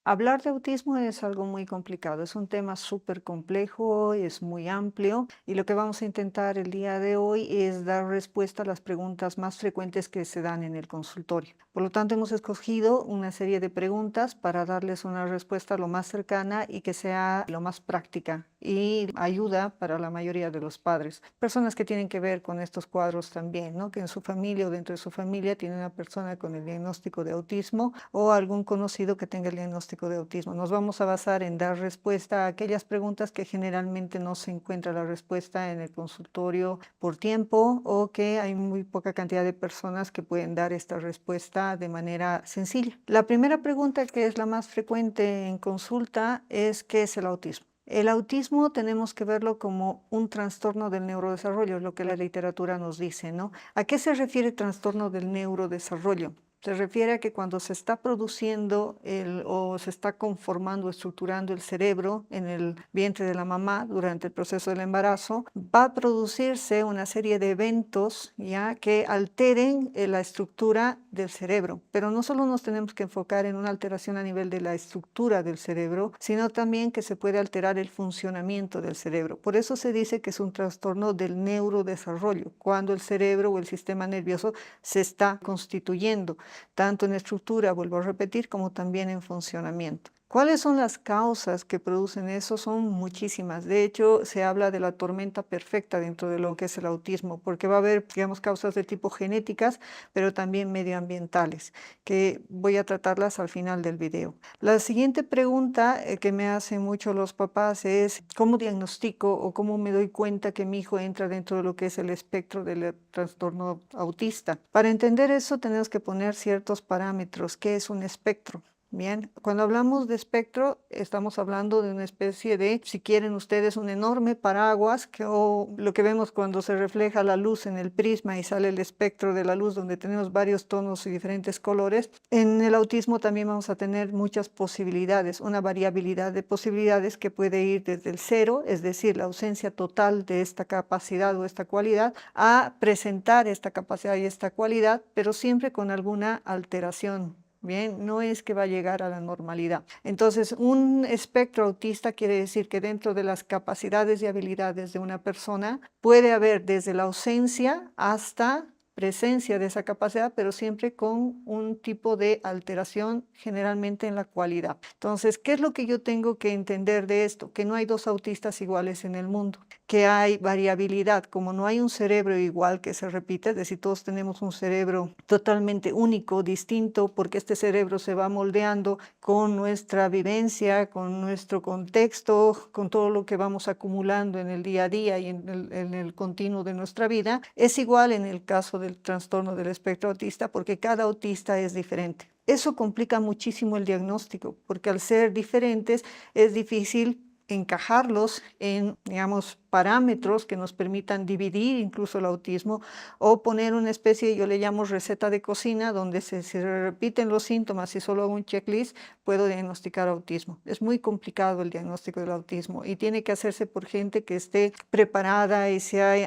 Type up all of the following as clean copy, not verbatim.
Hablar de autismo es algo muy complicado, es un tema súper complejo, es muy amplio y lo que vamos a intentar el día de hoy es dar respuesta a las preguntas más frecuentes que se dan en el consultorio. Por lo tanto, hemos escogido una serie de preguntas para darles una respuesta lo más cercana y que sea lo más práctica y ayuda para la mayoría de los padres. Personas que tienen que ver con estos cuadros también, ¿no? Que en su familia o dentro de su familia tiene una persona con el diagnóstico de autismo o algún conocido que tenga el diagnóstico de autismo. Nos vamos a basar en dar respuesta a aquellas preguntas que generalmente no se encuentra la respuesta en el consultorio por tiempo o que hay muy poca cantidad de personas que pueden dar esta respuesta de manera sencilla. La primera pregunta, que es la más frecuente en consulta, es ¿qué es el autismo? El autismo tenemos que verlo como un trastorno del neurodesarrollo, es lo que la literatura nos dice, ¿no? ¿A qué se refiere trastorno del neurodesarrollo? Se refiere a que cuando se está produciendo o se está conformando, estructurando el cerebro en el vientre de la mamá durante el proceso del embarazo, va a producirse una serie de eventos ya que alteren la estructura del cerebro. Pero no solo nos tenemos que enfocar en una alteración a nivel de la estructura del cerebro, sino también que se puede alterar el funcionamiento del cerebro. Por eso se dice que es un trastorno del neurodesarrollo, cuando el cerebro o el sistema nervioso se está constituyendo tanto en estructura, vuelvo a repetir, como también en funcionamiento. ¿Cuáles son las causas que producen eso? Son muchísimas. De hecho, se habla de la tormenta perfecta dentro de lo que es el autismo, porque va a haber, digamos, causas de tipo genéticas, pero también medioambientales, que voy a tratarlas al final del video. La siguiente pregunta que me hacen mucho los papás es ¿cómo diagnostico o cómo me doy cuenta que mi hijo entra dentro de lo que es el espectro del trastorno autista? Para entender eso tenemos que poner ciertos parámetros. ¿Qué es un espectro? Bien, cuando hablamos de espectro, estamos hablando de una especie de, si quieren ustedes, un enorme paraguas, o lo que vemos cuando se refleja la luz en el prisma y sale el espectro de la luz, donde tenemos varios tonos y diferentes colores. En el autismo también vamos a tener muchas posibilidades, una variabilidad de posibilidades que puede ir desde el cero, es decir, la ausencia total de esta capacidad o esta cualidad, a presentar esta capacidad y esta cualidad, pero siempre con alguna alteración. Bien, no es que va a llegar a la normalidad. Entonces, un espectro autista quiere decir que dentro de las capacidades y habilidades de una persona puede haber desde la ausencia hasta presencia de esa capacidad, pero siempre con un tipo de alteración, generalmente en la cualidad. Entonces, ¿qué es lo que yo tengo que entender de esto? Que no hay dos autistas iguales en el mundo, que hay variabilidad, como no hay un cerebro igual que se repite, es decir, todos tenemos un cerebro totalmente único, distinto, porque este cerebro se va moldeando con nuestra vivencia, con nuestro contexto, con todo lo que vamos acumulando en el día a día y en el continuo de nuestra vida. Es igual en el caso del trastorno del espectro autista, porque cada autista es diferente. Eso complica muchísimo el diagnóstico, porque al ser diferentes es difícil encajarlos en, digamos, parámetros que nos permitan dividir incluso el autismo o poner una especie, yo le llamo receta de cocina, donde se repiten los síntomas y solo hago un checklist, puedo diagnosticar autismo. Es muy complicado el diagnóstico del autismo y tiene que hacerse por gente que esté preparada y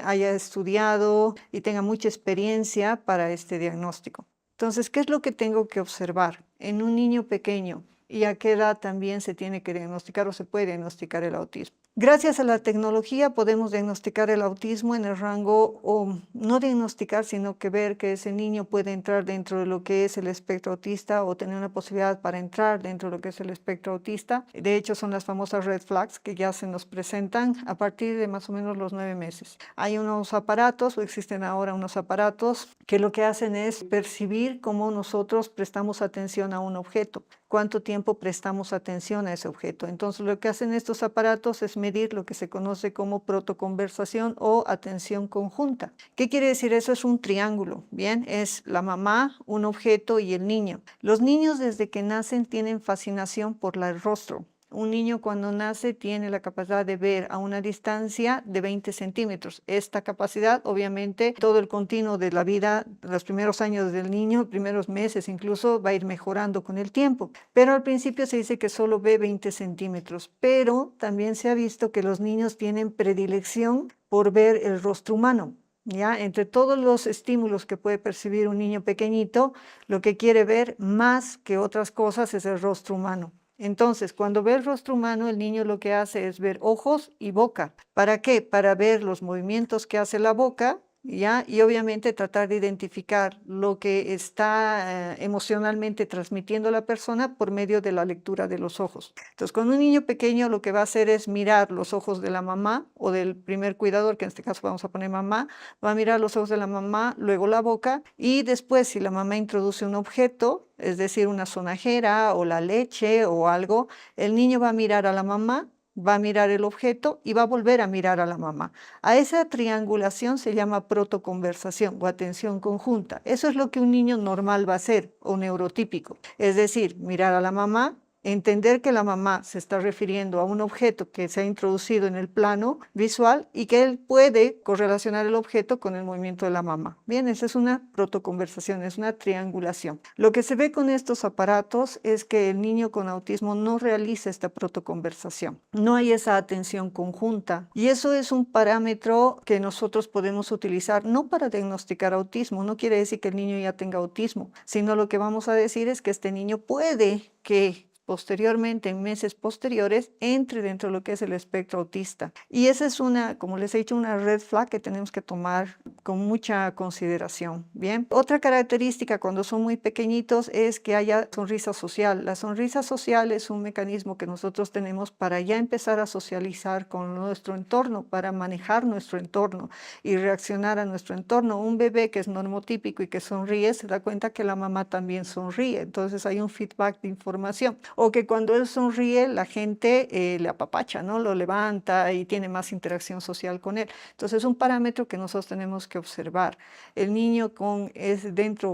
haya estudiado y tenga mucha experiencia para este diagnóstico. Entonces, ¿qué es lo que tengo que observar en un niño pequeño? ¿Y a qué edad también se tiene que diagnosticar o se puede diagnosticar el autismo? Gracias a la tecnología podemos diagnosticar el autismo en el rango, o no diagnosticar, sino que ver que ese niño puede entrar dentro de lo que es el espectro autista o tener una posibilidad para entrar dentro de lo que es el espectro autista. De hecho, son las famosas red flags que ya se nos presentan a partir de más o menos los 9 meses. Hay unos aparatos, o existen ahora unos aparatos, que lo que hacen es percibir cómo nosotros prestamos atención a un objeto, cuánto tiempo prestamos atención a ese objeto. Entonces, lo que hacen estos aparatos es medir lo que se conoce como protoconversación o atención conjunta. ¿Qué quiere decir eso? Es un triángulo, ¿bien? Es la mamá, un objeto y el niño. Los niños desde que nacen tienen fascinación por el rostro. Un niño cuando nace tiene la capacidad de ver a una distancia de 20 centímetros. Esta capacidad, obviamente, todo el continuo de la vida, los primeros años del niño, primeros meses incluso, va a ir mejorando con el tiempo. Pero al principio se dice que solo ve 20 centímetros. Pero también se ha visto que los niños tienen predilección por ver el rostro humano. ¿Ya? Entre todos los estímulos que puede percibir un niño pequeñito, lo que quiere ver más que otras cosas es el rostro humano. Entonces, cuando ve el rostro humano, el niño lo que hace es ver ojos y boca. ¿Para qué? Para ver los movimientos que hace la boca, ¿ya? Y obviamente tratar de identificar lo que está emocionalmente transmitiendo la persona por medio de la lectura de los ojos. Entonces, con un niño pequeño lo que va a hacer es mirar los ojos de la mamá o del primer cuidador, que en este caso vamos a poner mamá, va a mirar los ojos de la mamá, luego la boca, y después si la mamá introduce un objeto, es decir, una sonajera o la leche o algo, el niño va a mirar a la mamá, va a mirar el objeto y va a volver a mirar a la mamá. A esa triangulación se llama protoconversación o atención conjunta. Eso es lo que un niño normal va a hacer o neurotípico. Es decir, mirar a la mamá, entender que la mamá se está refiriendo a un objeto que se ha introducido en el plano visual y que él puede correlacionar el objeto con el movimiento de la mamá. Bien, esa es una protoconversación, es una triangulación. Lo que se ve con estos aparatos es que el niño con autismo no realiza esta protoconversación. No hay esa atención conjunta y eso es un parámetro que nosotros podemos utilizar no para diagnosticar autismo, no quiere decir que el niño ya tenga autismo, sino lo que vamos a decir es que este niño puede que posteriormente, en meses posteriores, entre dentro de lo que es el espectro autista. Y esa es una, como les he dicho, una red flag que tenemos que tomar con mucha consideración. Bien, otra característica cuando son muy pequeñitos es que haya sonrisa social. La sonrisa social es un mecanismo que nosotros tenemos para ya empezar a socializar con nuestro entorno, para manejar nuestro entorno y reaccionar a nuestro entorno. Un bebé que es normotípico y que sonríe se da cuenta que la mamá también sonríe, entonces hay un feedback de información. O que cuando él sonríe, la gente le apapacha, ¿no? Lo levanta y tiene más interacción social con él. Entonces, es un parámetro que nosotros tenemos que observar. El niño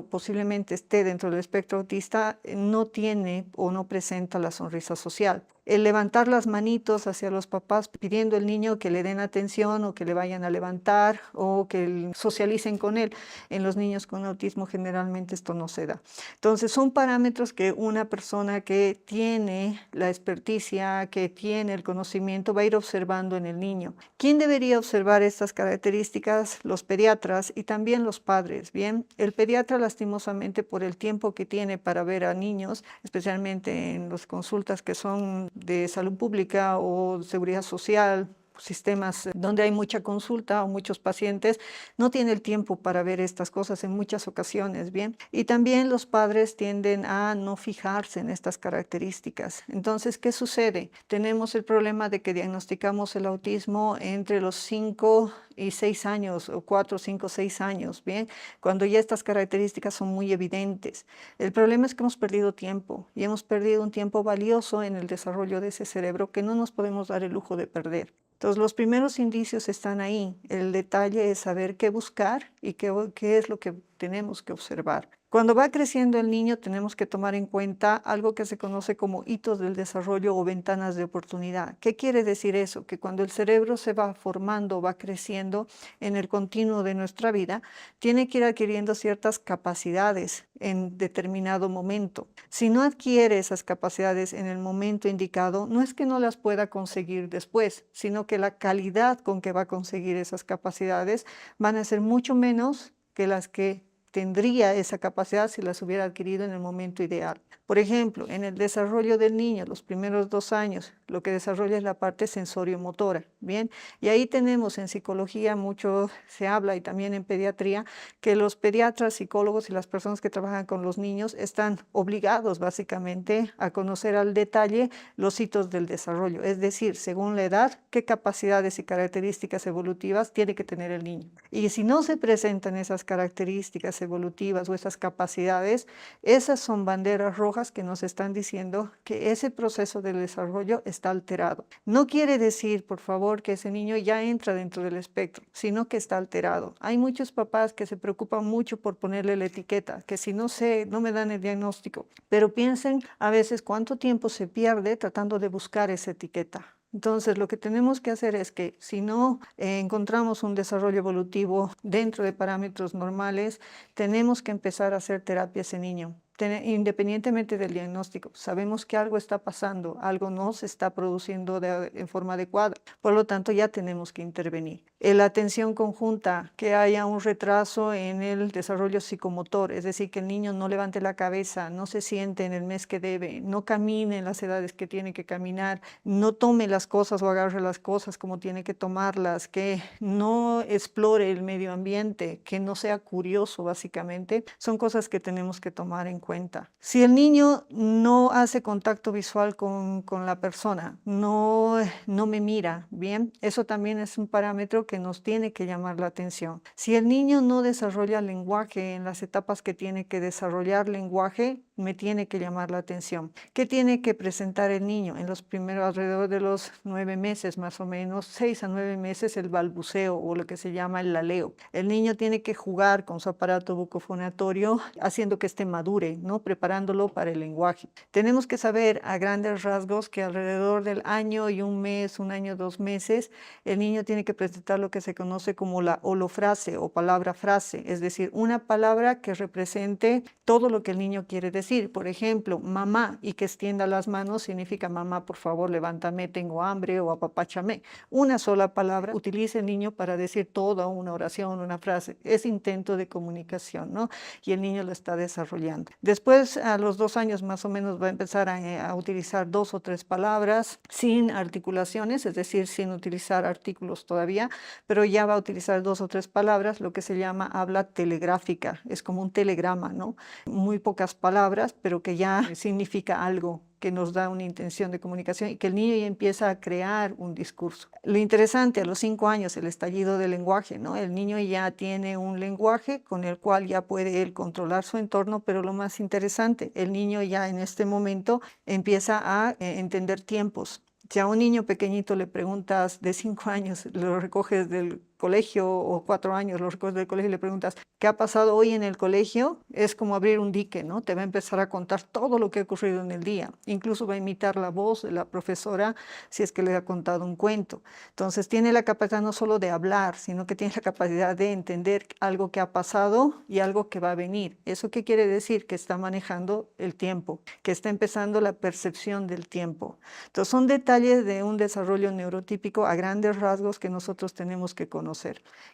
posiblemente esté dentro del espectro autista, no tiene o no presenta la sonrisa social. El levantar las manitos hacia los papás pidiendo al niño que le den atención o que le vayan a levantar o que socialicen con él. En los niños con autismo generalmente esto no se da. Entonces son parámetros que una persona que tiene la experticia, que tiene el conocimiento, va a ir observando en el niño. ¿Quién debería observar estas características? Los pediatras y también los padres. Bien, el pediatra lastimosamente por el tiempo que tiene para ver a niños, especialmente en las consultas que son de salud pública o seguridad social, sistemas donde hay mucha consulta o muchos pacientes, no tiene el tiempo para ver estas cosas en muchas ocasiones, ¿bien? Y también los padres tienden a no fijarse en estas características. Entonces, ¿qué sucede? Tenemos el problema de que diagnosticamos el autismo entre los 5 y 6 años, o 4, 5, 6 años, ¿bien? Cuando ya estas características son muy evidentes. El problema es que hemos perdido tiempo y hemos perdido un tiempo valioso en el desarrollo de ese cerebro que no nos podemos dar el lujo de perder. Entonces, los primeros indicios están ahí. El detalle es saber qué buscar y qué es lo que tenemos que observar. Cuando va creciendo el niño, tenemos que tomar en cuenta algo que se conoce como hitos del desarrollo o ventanas de oportunidad. ¿Qué quiere decir eso? Que cuando el cerebro se va formando, va creciendo en el continuo de nuestra vida, tiene que ir adquiriendo ciertas capacidades en determinado momento. Si no adquiere esas capacidades en el momento indicado, no es que no las pueda conseguir después, sino que la calidad con que va a conseguir esas capacidades van a ser mucho menos que las que tendría esa capacidad si las hubiera adquirido en el momento ideal. Por ejemplo, en el desarrollo del niño, los primeros 2 años, lo que desarrolla es la parte sensorio-motora, ¿bien? Y ahí tenemos en psicología mucho se habla y también en pediatría que los pediatras, psicólogos y las personas que trabajan con los niños están obligados básicamente a conocer al detalle los hitos del desarrollo, es decir, según la edad, qué capacidades y características evolutivas tiene que tener el niño. Y si no se presentan esas características evolutivas o esas capacidades, esas son banderas rojas que nos están diciendo que ese proceso de desarrollo está alterado. No quiere decir, por favor, que ese niño ya entra dentro del espectro, sino que está alterado. Hay muchos papás que se preocupan mucho por ponerle la etiqueta, que si no sé, no me dan el diagnóstico, pero piensen a veces cuánto tiempo se pierde tratando de buscar esa etiqueta. Entonces, lo que tenemos que hacer es que si no encontramos un desarrollo evolutivo dentro de parámetros normales, tenemos que empezar a hacer terapia a ese niño. Independientemente del diagnóstico, sabemos que algo está pasando, algo no se está produciendo en forma adecuada, por lo tanto ya tenemos que intervenir. La atención conjunta, que haya un retraso en el desarrollo psicomotor, es decir, que el niño no levante la cabeza, no se siente en el mes que debe, no camine en las edades que tiene que caminar, no tome las cosas o agarre las cosas como tiene que tomarlas, que no explore el medio ambiente, que no sea curioso básicamente, son cosas que tenemos que tomar en cuenta. Si el niño no hace contacto visual con la persona, no me mira, bien, eso también es un parámetro que nos tiene que llamar la atención. Si el niño no desarrolla lenguaje en las etapas que tiene que desarrollar lenguaje, me tiene que llamar la atención. ¿Qué tiene que presentar el niño? En los primeros, alrededor de los 9 meses más o menos, 6 a 9 meses, el balbuceo o lo que se llama el laleo. El niño tiene que jugar con su aparato bucofonatorio, haciendo que esté madure, ¿no? Preparándolo para el lenguaje. Tenemos que saber a grandes rasgos que alrededor del año y un mes, un año, 2 meses, el niño tiene que presentar lo que se conoce como la holofrase o palabra frase, es decir, una palabra que represente todo lo que el niño quiere decir. Por ejemplo, mamá, y que extienda las manos significa mamá, por favor, levántame, tengo hambre, o apapáchame. Una sola palabra utiliza el niño para decir toda una oración, una frase. Es intento de comunicación, ¿no? Y el niño lo está desarrollando. Después, a los 2 años más o menos, va a empezar a utilizar 2 o 3 palabras sin articulaciones, es decir, sin utilizar artículos todavía, pero ya va a utilizar 2 o 3 palabras, lo que se llama habla telegráfica. Es como un telegrama, ¿no? Muy pocas palabras, pero que ya significa algo, que nos da una intención de comunicación y que el niño ya empieza a crear un discurso. Lo interesante, a los 5 años, el estallido del lenguaje, ¿no? El niño ya tiene un lenguaje con el cual ya puede él controlar su entorno, pero lo más interesante, el niño ya en este momento empieza a entender tiempos. Si a un niño pequeñito le preguntas de 5 años, lo recoges del colegio, o 4 años, lo recoges del colegio y le preguntas, ¿qué ha pasado hoy en el colegio? Es como abrir un dique, ¿no? Te va a empezar a contar todo lo que ha ocurrido en el día. Incluso va a imitar la voz de la profesora si es que le ha contado un cuento. Entonces tiene la capacidad no solo de hablar, sino que tiene la capacidad de entender algo que ha pasado y algo que va a venir. ¿Eso qué quiere decir? Que está manejando el tiempo, que está empezando la percepción del tiempo. Entonces son detalles de un desarrollo neurotípico a grandes rasgos que nosotros tenemos que conocer.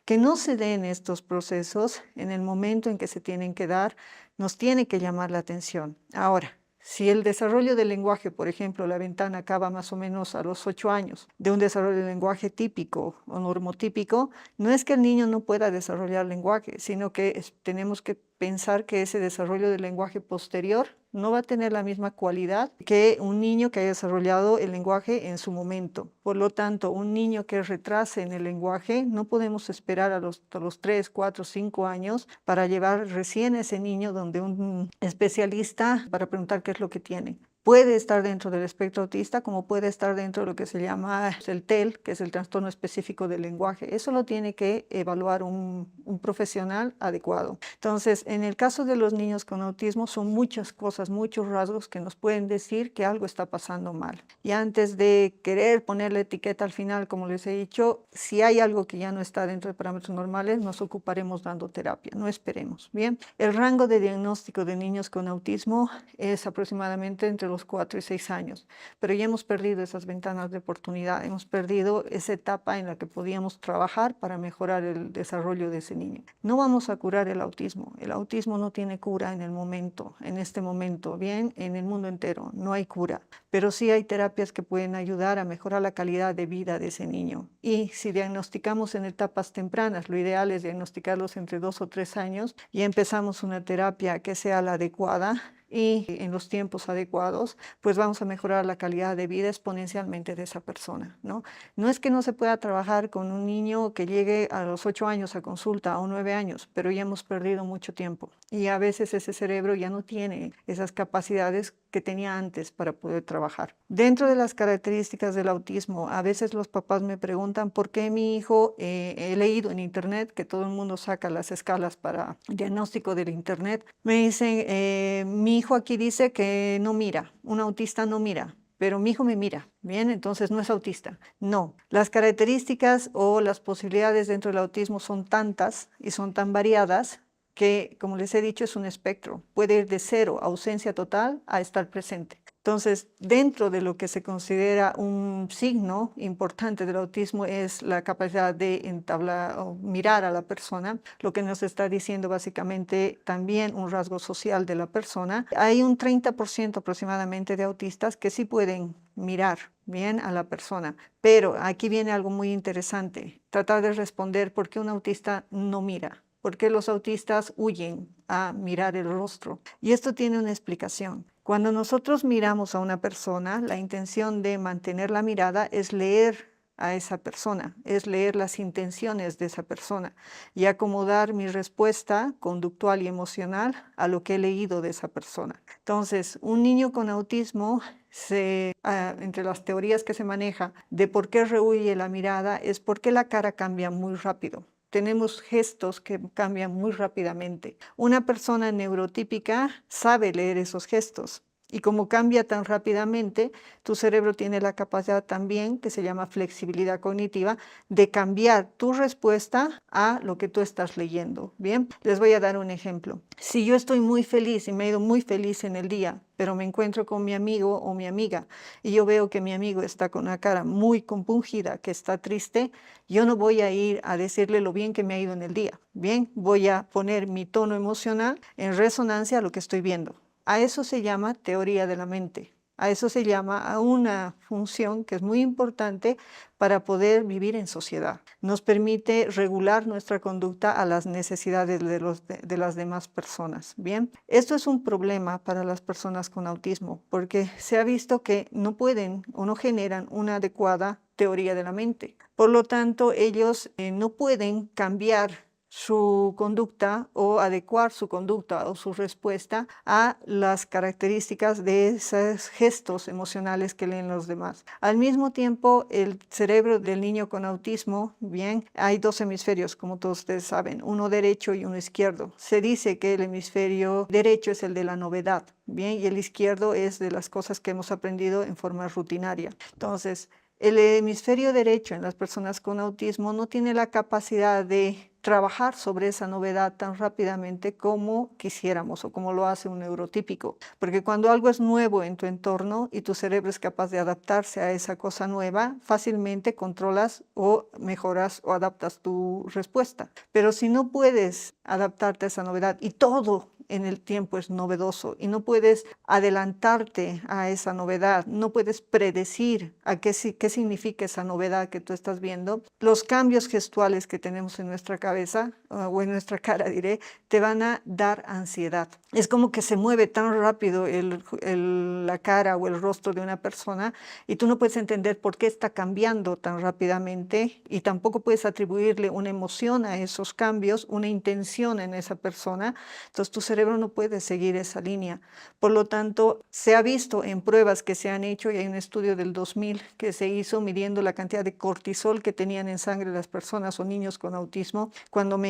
Que no se den estos procesos en el momento en que se tienen que dar, nos tiene que llamar la atención. Ahora, si el desarrollo del lenguaje, por ejemplo, la ventana acaba más o menos a los 8 años, de un desarrollo del lenguaje típico o normotípico, no es que el niño no pueda desarrollar lenguaje, sino que tenemos que pensar que ese desarrollo del lenguaje posterior no va a tener la misma cualidad que un niño que haya desarrollado el lenguaje en su momento. Por lo tanto, un niño que retrase en el lenguaje, no podemos esperar a los 3, 4, 5 años para llevar recién a ese niño donde un especialista para preguntar qué es lo que tiene. Puede estar dentro del espectro autista, como puede estar dentro de lo que se llama el TEL, que es el trastorno específico del lenguaje. Eso lo tiene que evaluar un profesional adecuado. Entonces, en el caso de los niños con autismo, son muchas cosas, muchos rasgos que nos pueden decir que algo está pasando mal. Y antes de querer poner la etiqueta al final, como les he dicho, si hay algo que ya no está dentro de parámetros normales, nos ocuparemos dando terapia, no esperemos. Bien, el rango de diagnóstico de niños con autismo es aproximadamente entre los 4 y 6 años, pero ya hemos perdido esas ventanas de oportunidad, hemos perdido esa etapa en la que podíamos trabajar para mejorar el desarrollo de ese niño. No vamos a curar el autismo no tiene cura en el momento, en este momento, bien, en el mundo entero, no hay cura, pero sí hay terapias que pueden ayudar a mejorar la calidad de vida de ese niño. Y si diagnosticamos en etapas tempranas, lo ideal es diagnosticarlos entre 2 o 3 años y empezamos una terapia que sea la adecuada, y en los tiempos adecuados, pues vamos a mejorar la calidad de vida exponencialmente de esa persona, ¿no? No es que no se pueda trabajar con un niño que llegue a los 8 años a consulta o 9 años, pero ya hemos perdido mucho tiempo y a veces ese cerebro ya no tiene esas capacidades que tenía antes para poder trabajar. Dentro de las características del autismo, a veces los papás me preguntan por qué mi hijo, he leído en internet que todo el mundo saca las escalas para diagnóstico del internet, me dicen, mi hijo aquí dice que no mira, un autista no mira, pero mi hijo me mira, bien, entonces no es autista. No, las características o las posibilidades dentro del autismo son tantas y son tan variadas que, como les he dicho, es un espectro. Puede ir de 0, ausencia total, a estar presente. Entonces, dentro de lo que se considera un signo importante del autismo es la capacidad de entablar o mirar a la persona, lo que nos está diciendo básicamente también un rasgo social de la persona. Hay un 30% aproximadamente de autistas que sí pueden mirar bien a la persona, pero aquí viene algo muy interesante, tratar de responder por qué un autista no mira. ¿Por qué los autistas huyen a mirar el rostro? Y esto tiene una explicación. Cuando nosotros miramos a una persona, la intención de mantener la mirada es leer a esa persona, es leer las intenciones de esa persona y acomodar mi respuesta conductual y emocional a lo que he leído de esa persona. Entonces, un niño con autismo, entre las teorías que se maneja de por qué rehuye la mirada, es porque la cara cambia muy rápido. Tenemos gestos que cambian muy rápidamente. Una persona neurotípica sabe leer esos gestos. Y como cambia tan rápidamente, tu cerebro tiene la capacidad también, que se llama flexibilidad cognitiva, de cambiar tu respuesta a lo que tú estás leyendo. Bien, les voy a dar un ejemplo. Si yo estoy muy feliz y me he ido muy feliz en el día, pero me encuentro con mi amigo o mi amiga y yo veo que mi amigo está con una cara muy compungida, que está triste, yo no voy a ir a decirle lo bien que me ha ido en el día. Bien, voy a poner mi tono emocional en resonancia a lo que estoy viendo. A eso se llama teoría de la mente. A eso se llama a una función que es muy importante para poder vivir en sociedad. Nos permite regular nuestra conducta a las necesidades de las demás personas. Bien, esto es un problema para las personas con autismo porque se ha visto que no pueden o no generan una adecuada teoría de la mente. Por lo tanto, ellos no pueden cambiar su conducta o adecuar su conducta o su respuesta a las características de esos gestos emocionales que leen los demás. Al mismo tiempo, el cerebro del niño con autismo, bien, hay dos hemisferios, como todos ustedes saben, uno derecho y uno izquierdo. Se dice que el hemisferio derecho es el de la novedad, bien, y el izquierdo es de las cosas que hemos aprendido en forma rutinaria. Entonces, el hemisferio derecho en las personas con autismo no tiene la capacidad de trabajar sobre esa novedad tan rápidamente como quisiéramos o como lo hace un neurotípico. Porque cuando algo es nuevo en tu entorno y tu cerebro es capaz de adaptarse a esa cosa nueva, fácilmente controlas o mejoras o adaptas tu respuesta. Pero si no puedes adaptarte a esa novedad y todo en el tiempo es novedoso y no puedes adelantarte a esa novedad, no puedes predecir qué significa esa novedad que tú estás viendo, los cambios gestuales que tenemos en nuestra cabeza o en nuestra cara, diré, te van a dar ansiedad. Es como que se mueve tan rápido la cara o el rostro de una persona y tú no puedes entender por qué está cambiando tan rápidamente y tampoco puedes atribuirle una emoción a esos cambios, una intención en esa persona. Entonces tu cerebro no puede seguir esa línea. Por lo tanto, se ha visto en pruebas que se han hecho, y hay un estudio del 2000 que se hizo midiendo la cantidad de cortisol que tenían en sangre las personas o niños con autismo cuando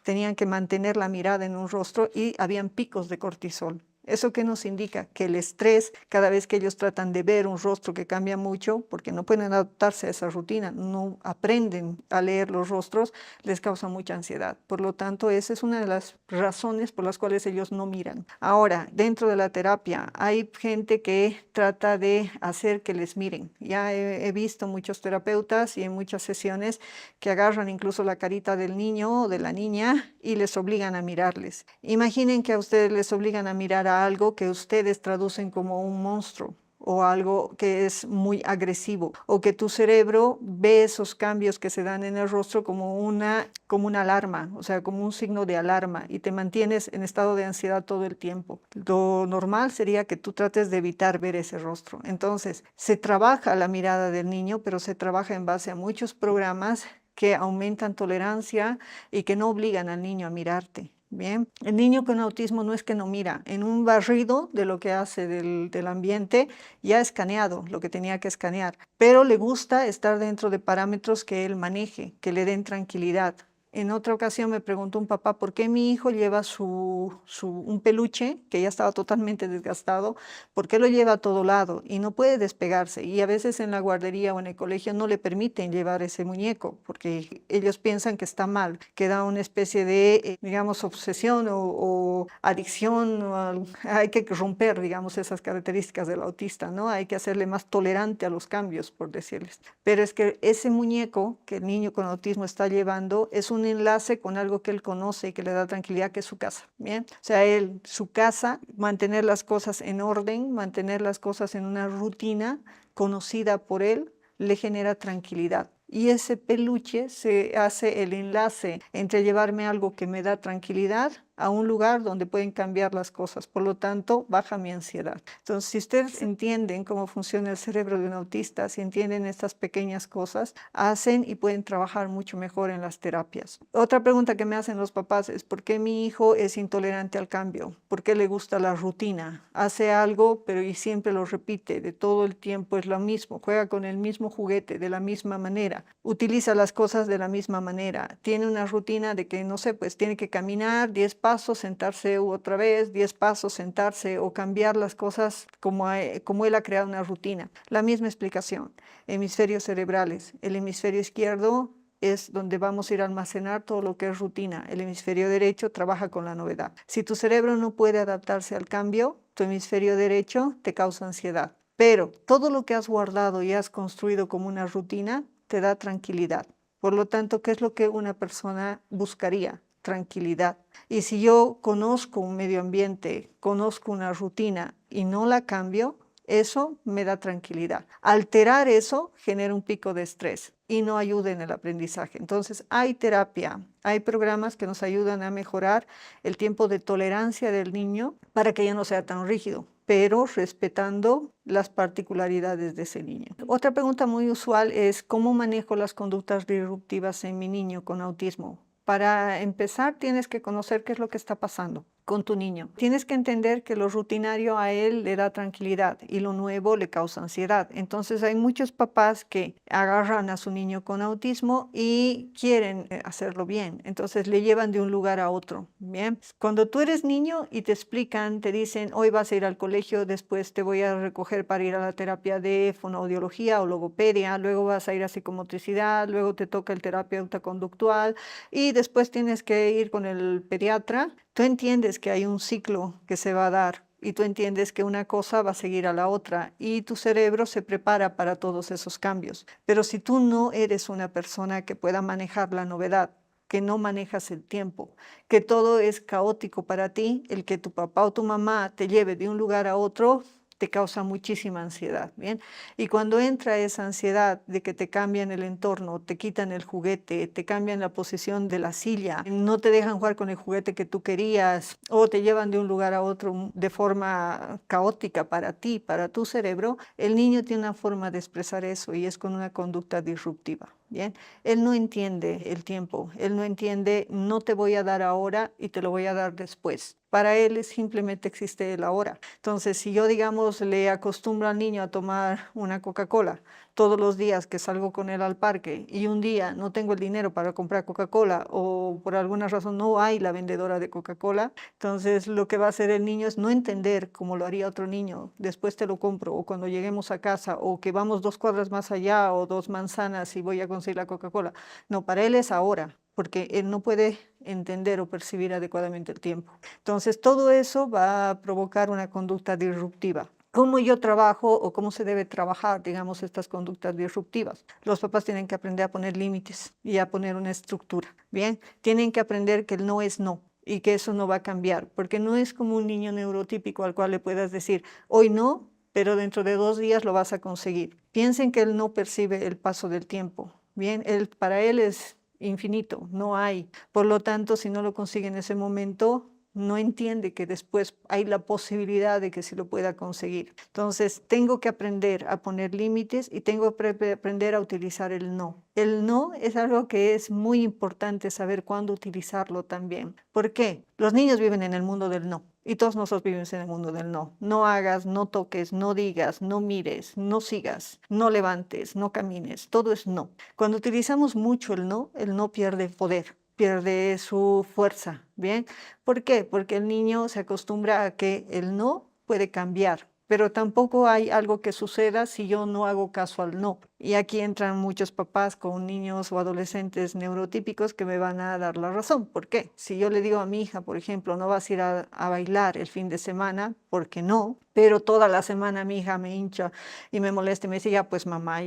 tenían que mantener la mirada en un rostro y habían picos de cortisol. ¿Eso qué nos indica? Que el estrés, cada vez que ellos tratan de ver un rostro que cambia mucho, porque no pueden adaptarse a esa rutina, no aprenden a leer los rostros, les causa mucha ansiedad. Por lo tanto, esa es una de las razones por las cuales ellos no miran. Ahora, dentro de la terapia, hay gente que trata de hacer que les miren. Ya he visto muchos terapeutas y en muchas sesiones que agarran incluso la carita del niño o de la niña y les obligan a mirarles. Imaginen que a ustedes les obligan a mirar a algo que ustedes traducen como un monstruo o algo que es muy agresivo, o que tu cerebro ve esos cambios que se dan en el rostro como una alarma, o sea, como un signo de alarma, y te mantienes en estado de ansiedad todo el tiempo. Lo normal sería que tú trates de evitar ver ese rostro. Entonces, se trabaja la mirada del niño, pero se trabaja en base a muchos programas que aumentan tolerancia y que no obligan al niño a mirarte. Bien, el niño con autismo no es que no mira, en un barrido de lo que hace del ambiente ya ha escaneado lo que tenía que escanear, pero le gusta estar dentro de parámetros que él maneje, que le den tranquilidad. En otra ocasión me preguntó un papá por qué mi hijo lleva un peluche que ya estaba totalmente desgastado, por qué lo lleva a todo lado y no puede despegarse. Y a veces en la guardería o en el colegio no le permiten llevar ese muñeco porque ellos piensan que está mal, que da una especie de, digamos, obsesión o adicción. Hay que romper, digamos, esas características del autista, ¿no? Hay que hacerle más tolerante a los cambios, por decirles. Pero es que ese muñeco que el niño con autismo está llevando es un enlace con algo que él conoce y que le da tranquilidad, que es su casa, ¿bien? O sea, él, su casa, mantener las cosas en orden, mantener las cosas en una rutina conocida por él, le genera tranquilidad. Y ese peluche se hace el enlace entre llevarme algo que me da tranquilidad a un lugar donde pueden cambiar las cosas. Por lo tanto, baja mi ansiedad. Entonces, si ustedes entienden cómo funciona el cerebro de un autista, si entienden estas pequeñas cosas, hacen y pueden trabajar mucho mejor en las terapias. Otra pregunta que me hacen los papás es: ¿por qué mi hijo es intolerante al cambio? ¿Por qué le gusta la rutina? Hace algo, pero y siempre lo repite, de todo el tiempo es lo mismo, juega con el mismo juguete de la misma manera, utiliza las cosas de la misma manera, tiene una rutina de que, no sé, pues tiene que caminar 10 pasos, sentarse otra vez, 10 pasos, sentarse, o cambiar las cosas como él ha creado una rutina. La misma explicación. Hemisferios cerebrales. El hemisferio izquierdo es donde vamos a ir a almacenar todo lo que es rutina. El hemisferio derecho trabaja con la novedad. Si tu cerebro no puede adaptarse al cambio, tu hemisferio derecho te causa ansiedad. Pero todo lo que has guardado y has construido como una rutina te da tranquilidad. Por lo tanto, ¿qué es lo que una persona buscaría? Tranquilidad. Y si yo conozco un medio ambiente, conozco una rutina y no la cambio, eso me da tranquilidad. Alterar eso genera un pico de estrés y no ayuda en el aprendizaje. Entonces, hay terapia, hay programas que nos ayudan a mejorar el tiempo de tolerancia del niño para que ya no sea tan rígido, pero respetando las particularidades de ese niño. Otra pregunta muy usual es: ¿cómo manejo las conductas disruptivas en mi niño con autismo? Para empezar, tienes que conocer qué es lo que está pasando con tu niño. Tienes que entender que lo rutinario a él le da tranquilidad y lo nuevo le causa ansiedad. Entonces hay muchos papás que agarran a su niño con autismo y quieren hacerlo bien. Entonces le llevan de un lugar a otro. Bien. Cuando tú eres niño y te explican, te dicen: hoy vas a ir al colegio, después te voy a recoger para ir a la terapia de fonoaudiología o logopedia, luego vas a ir a psicomotricidad, luego te toca el terapeuta conductual y después tienes que ir con el pediatra. Tú entiendes que hay un ciclo que se va a dar y tú entiendes que una cosa va a seguir a la otra y tu cerebro se prepara para todos esos cambios. Pero si tú no eres una persona que pueda manejar la novedad, que no manejas el tiempo, que todo es caótico para ti, el que tu papá o tu mamá te lleve de un lugar a otro te causa muchísima ansiedad, ¿bien? Y cuando entra esa ansiedad de que te cambian el entorno, te quitan el juguete, te cambian la posición de la silla, no te dejan jugar con el juguete que tú querías, o te llevan de un lugar a otro de forma caótica para ti, para tu cerebro, el niño tiene una forma de expresar eso y es con una conducta disruptiva, ¿bien? Él no entiende el tiempo, él no entiende: no te voy a dar ahora y te lo voy a dar después. Para él simplemente existe el ahora. Entonces, si yo, digamos, le acostumbro al niño a tomar una Coca-Cola todos los días que salgo con él al parque y un día no tengo el dinero para comprar Coca-Cola o por alguna razón no hay la vendedora de Coca-Cola, entonces lo que va a hacer el niño es no entender como lo haría otro niño: después te lo compro, o cuando lleguemos a casa, o que vamos 2 cuadras más allá o 2 manzanas y voy a conseguir la Coca-Cola. No, para él es ahora, porque él no puede entender o percibir adecuadamente el tiempo. Entonces, todo eso va a provocar una conducta disruptiva. ¿Cómo yo trabajo o cómo se debe trabajar, digamos, estas conductas disruptivas? Los papás tienen que aprender a poner límites y a poner una estructura, ¿bien? Tienen que aprender que el no es no y que eso no va a cambiar, porque no es como un niño neurotípico al cual le puedas decir: hoy no, pero dentro de 2 días lo vas a conseguir. Piensen que él no percibe el paso del tiempo, ¿bien? Para él es infinito, no hay. Por lo tanto, si no lo consigue en ese momento, no entiende que después hay la posibilidad de que se lo pueda conseguir. Entonces, tengo que aprender a poner límites y tengo que aprender a utilizar el no. El no es algo que es muy importante saber cuándo utilizarlo también. ¿Por qué? Los niños viven en el mundo del no. Y todos nosotros vivimos en el mundo del no. No hagas, no toques, no digas, no mires, no sigas, no levantes, no camines. Todo es no. Cuando utilizamos mucho el no pierde poder. pierde su fuerza, ¿bien? ¿Por qué? Porque el niño se acostumbra a que el no puede cambiar, pero tampoco hay algo que suceda si yo no hago caso al no. Y aquí entran muchos papás con niños o adolescentes neurotípicos que me van a dar la razón. ¿Por qué? Si yo le digo a mi hija, por ejemplo, no vas a ir a bailar el fin de semana, porque no, pero toda la semana mi hija me hincha y me molesta y me dice, ya pues mamá,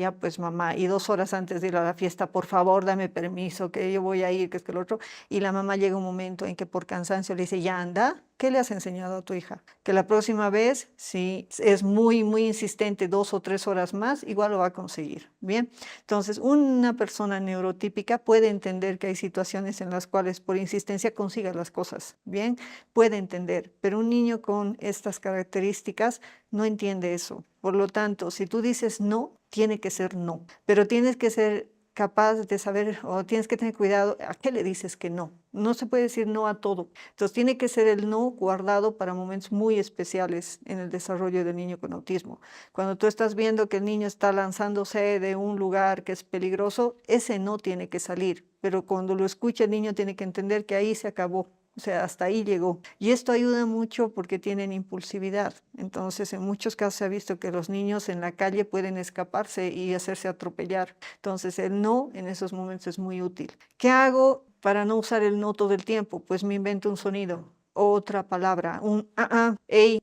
y 2 horas antes de ir a la fiesta, por favor, dame permiso, que yo voy a ir, que es que el otro. Y la mamá llega un momento en que por cansancio le dice, ya anda, ¿qué le has enseñado a tu hija? Que la próxima vez, si es muy, muy insistente, 2 o 3 horas más, igual lo va a conseguir. Bien, entonces una persona neurotípica puede entender que hay situaciones en las cuales por insistencia consiga las cosas. Bien, puede entender, pero un niño con estas características no entiende eso. Por lo tanto, si tú dices no, tiene que ser no, pero tienes que ser capaz de saber o tienes que tener cuidado a qué le dices que no. No se puede decir no a todo. Entonces tiene que ser el no guardado para momentos muy especiales en el desarrollo del niño con autismo. Cuando tú estás viendo que el niño está lanzándose de un lugar que es peligroso, ese no tiene que salir. Pero cuando lo escucha el niño tiene que entender que ahí se acabó. O sea, hasta ahí llegó. Y esto ayuda mucho porque tienen impulsividad. Entonces, en muchos casos se ha visto que los niños en la calle pueden escaparse y hacerse atropellar. Entonces, el no en esos momentos es muy útil. ¿Qué hago para no usar el no todo el tiempo? Pues me invento un sonido, otra palabra, un ey,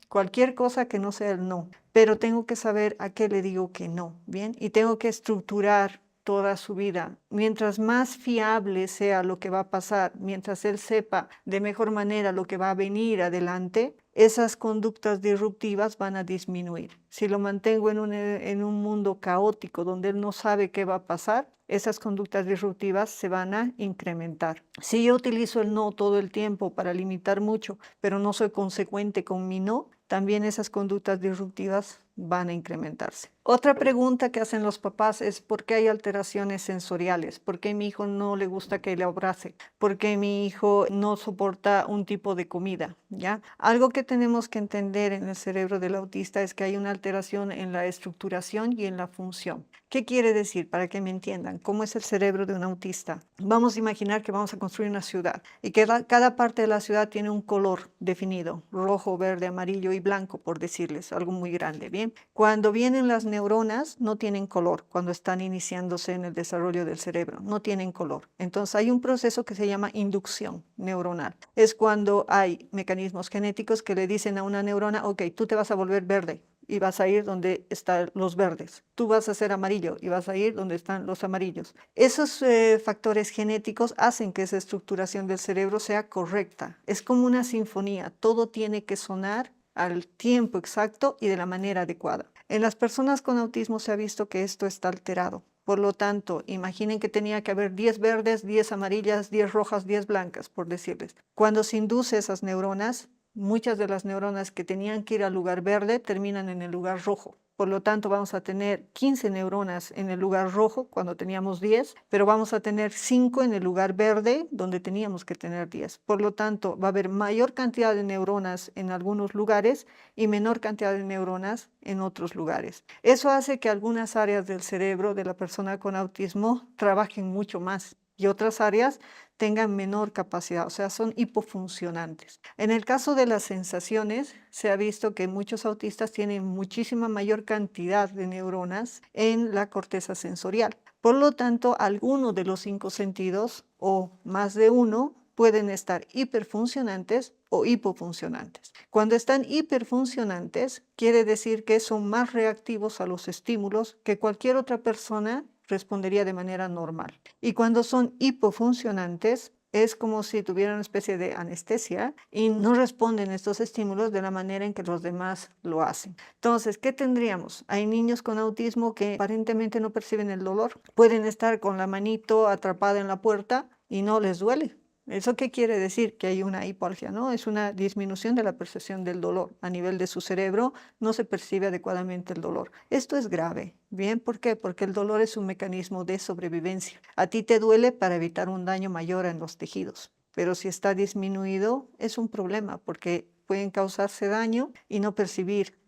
cualquier cosa que no sea el no. Pero tengo que saber a qué le digo que no, ¿bien? Y tengo que estructurar toda su vida. Mientras más fiable sea lo que va a pasar, mientras él sepa de mejor manera lo que va a venir adelante, esas conductas disruptivas van a disminuir. Si lo mantengo en un mundo caótico donde él no sabe qué va a pasar, esas conductas disruptivas se van a incrementar. Si yo utilizo el no todo el tiempo para limitar mucho, pero no soy consecuente con mi no, también esas conductas disruptivas van a incrementarse. Otra pregunta que hacen los papás es ¿por qué hay alteraciones sensoriales? ¿Por qué mi hijo no le gusta que le abrace? ¿Por qué mi hijo no soporta un tipo de comida? ¿Ya? Algo que tenemos que entender en el cerebro del autista es que hay una alteración en la estructuración y en la función. ¿Qué quiere decir? Para que me entiendan, ¿cómo es el cerebro de un autista? Vamos a imaginar que vamos a construir una ciudad y que cada parte de la ciudad tiene un color definido, rojo, verde, amarillo y blanco, por decirles, algo muy grande, ¿bien? Cuando vienen las neuronas, no tienen color, cuando están iniciándose en el desarrollo del cerebro, no tienen color. Entonces hay un proceso que se llama inducción neuronal. Es cuando hay mecanismos genéticos que le dicen a una neurona, ok, tú te vas a volver verde y vas a ir donde están los verdes. Tú vas a ser amarillo y vas a ir donde están los amarillos. Esos factores genéticos hacen que esa estructuración del cerebro sea correcta. Es como una sinfonía, todo tiene que sonar al tiempo exacto y de la manera adecuada. En las personas con autismo se ha visto que esto está alterado. Por lo tanto, imaginen que tenía que haber 10 verdes, 10 amarillas, 10 rojas, 10 blancas, por decirles. Cuando se induce esas neuronas, muchas de las neuronas que tenían que ir al lugar verde terminan en el lugar rojo. Por lo tanto, vamos a tener 15 neuronas en el lugar rojo cuando teníamos 10, pero vamos a tener 5 en el lugar verde donde teníamos que tener 10. Por lo tanto, va a haber mayor cantidad de neuronas en algunos lugares y menor cantidad de neuronas en otros lugares. Eso hace que algunas áreas del cerebro de la persona con autismo trabajen mucho más y otras áreas tengan menor capacidad, o sea, son hipofuncionantes. En el caso de las sensaciones, se ha visto que muchos autistas tienen muchísima mayor cantidad de neuronas en la corteza sensorial. Por lo tanto, alguno de los 5 sentidos o más de uno pueden estar hiperfuncionantes o hipofuncionantes. Cuando están hiperfuncionantes, quiere decir que son más reactivos a los estímulos que cualquier otra persona respondería de manera normal. Y cuando son hipofuncionantes, es como si tuvieran una especie de anestesia y no responden a estos estímulos de la manera en que los demás lo hacen. Entonces, ¿qué tendríamos? Hay niños con autismo que aparentemente no perciben el dolor. Pueden estar con la manito atrapada en la puerta y no les duele. ¿Eso qué quiere decir? Que hay una hipoalgia, ¿no? Es una disminución de la percepción del dolor. A nivel de su cerebro no se percibe adecuadamente el dolor. Esto es grave. ¿Bien? ¿Por qué? Porque el dolor es un mecanismo de sobrevivencia. A ti te duele para evitar un daño mayor en los tejidos, pero si está disminuido es un problema porque pueden causarse daño y no percibir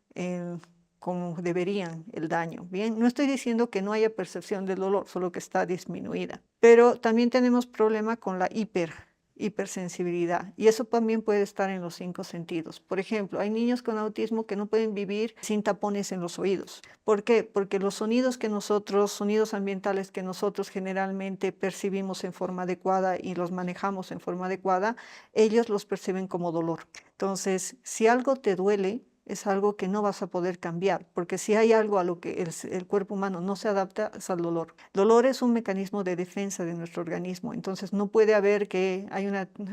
como deberían el daño. Bien, no estoy diciendo que no haya percepción del dolor, solo que está disminuida. Pero también tenemos problema con la hipersensibilidad, y eso también puede estar en los 5 sentidos. Por ejemplo, hay niños con autismo que no pueden vivir sin tapones en los oídos. ¿Por qué? Porque los sonidos sonidos ambientales que nosotros generalmente percibimos en forma adecuada y los manejamos en forma adecuada, ellos los perciben como dolor. Entonces, si algo te duele, es algo que no vas a poder cambiar, porque si hay algo a lo que el cuerpo humano no se adapta, es al dolor. El dolor es un mecanismo de defensa de nuestro organismo, entonces no puede haber que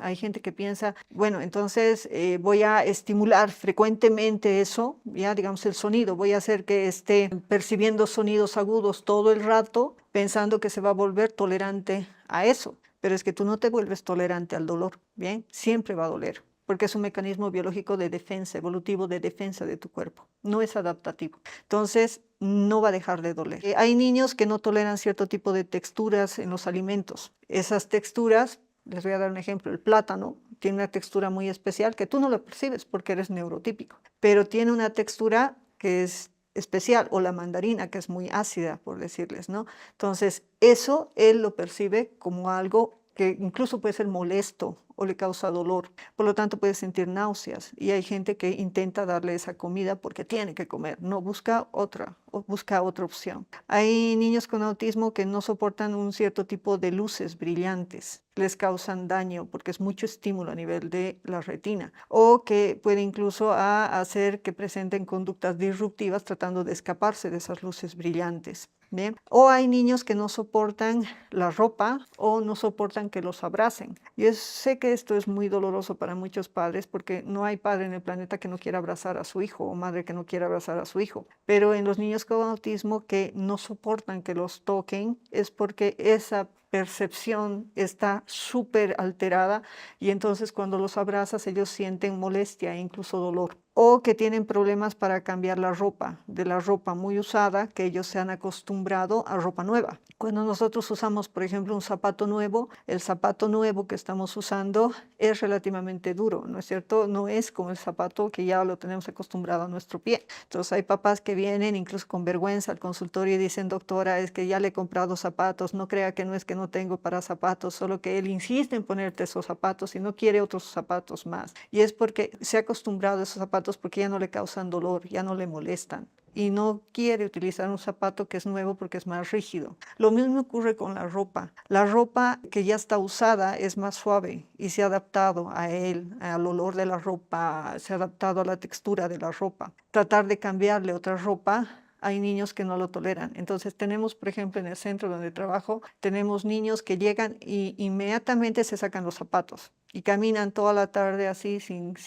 hay gente que piensa, bueno, entonces voy a estimular frecuentemente eso, ya digamos el sonido, voy a hacer que esté percibiendo sonidos agudos todo el rato, pensando que se va a volver tolerante a eso, pero es que tú no te vuelves tolerante al dolor, ¿bien? Siempre va a doler, porque es un mecanismo biológico de defensa, evolutivo de defensa de tu cuerpo, no es adaptativo. Entonces, no va a dejar de doler. Hay niños que no toleran cierto tipo de texturas en los alimentos. Esas texturas, les voy a dar un ejemplo, el plátano tiene una textura muy especial que tú no la percibes porque eres neurotípico, pero tiene una textura que es especial, o la mandarina, que es muy ácida, por decirles, ¿no? Entonces, eso él lo percibe como algo que incluso puede ser molesto o le causa dolor, por lo tanto puede sentir náuseas, y hay gente que intenta darle esa comida porque tiene que comer, no busca otra, o busca otra opción. Hay niños con autismo que no soportan un cierto tipo de luces brillantes, les causan daño porque es mucho estímulo a nivel de la retina, o que puede incluso hacer que presenten conductas disruptivas tratando de escaparse de esas luces brillantes. Bien. O hay niños que no soportan la ropa o no soportan que los abracen. Yo sé que esto es muy doloroso para muchos padres, porque no hay padre en el planeta que no quiera abrazar a su hijo, o madre que no quiera abrazar a su hijo. Pero en los niños con autismo que no soportan que los toquen, es porque esa percepción está súper alterada, y entonces cuando los abrazas ellos sienten molestia e incluso dolor. O que tienen problemas para cambiar la ropa, de la ropa muy usada, que ellos se han acostumbrado a ropa nueva. Cuando nosotros usamos, por ejemplo, un zapato nuevo, el zapato nuevo que estamos usando es relativamente duro, ¿no es cierto? No es como el zapato que ya lo tenemos acostumbrado a nuestro pie. Entonces hay papás que vienen incluso con vergüenza al consultorio y dicen, doctora, es que ya le he comprado zapatos, no crea que no es que no tengo para zapatos, solo que él insiste en ponerte esos zapatos y no quiere otros zapatos más. Y es porque se ha acostumbrado a esos zapatos porque ya no le causan dolor, ya no le molestan, y no quiere utilizar un zapato que es nuevo porque es más rígido. Lo mismo ocurre con la ropa. La ropa que ya está usada es más suave y se ha adaptado a él, al olor de la ropa, se ha adaptado a la textura de la ropa. Tratar de cambiarle otra ropa, hay niños que no lo toleran. Entonces tenemos, por ejemplo, en el centro donde trabajo, tenemos niños que llegan y inmediatamente se sacan los zapatos y caminan toda la tarde así,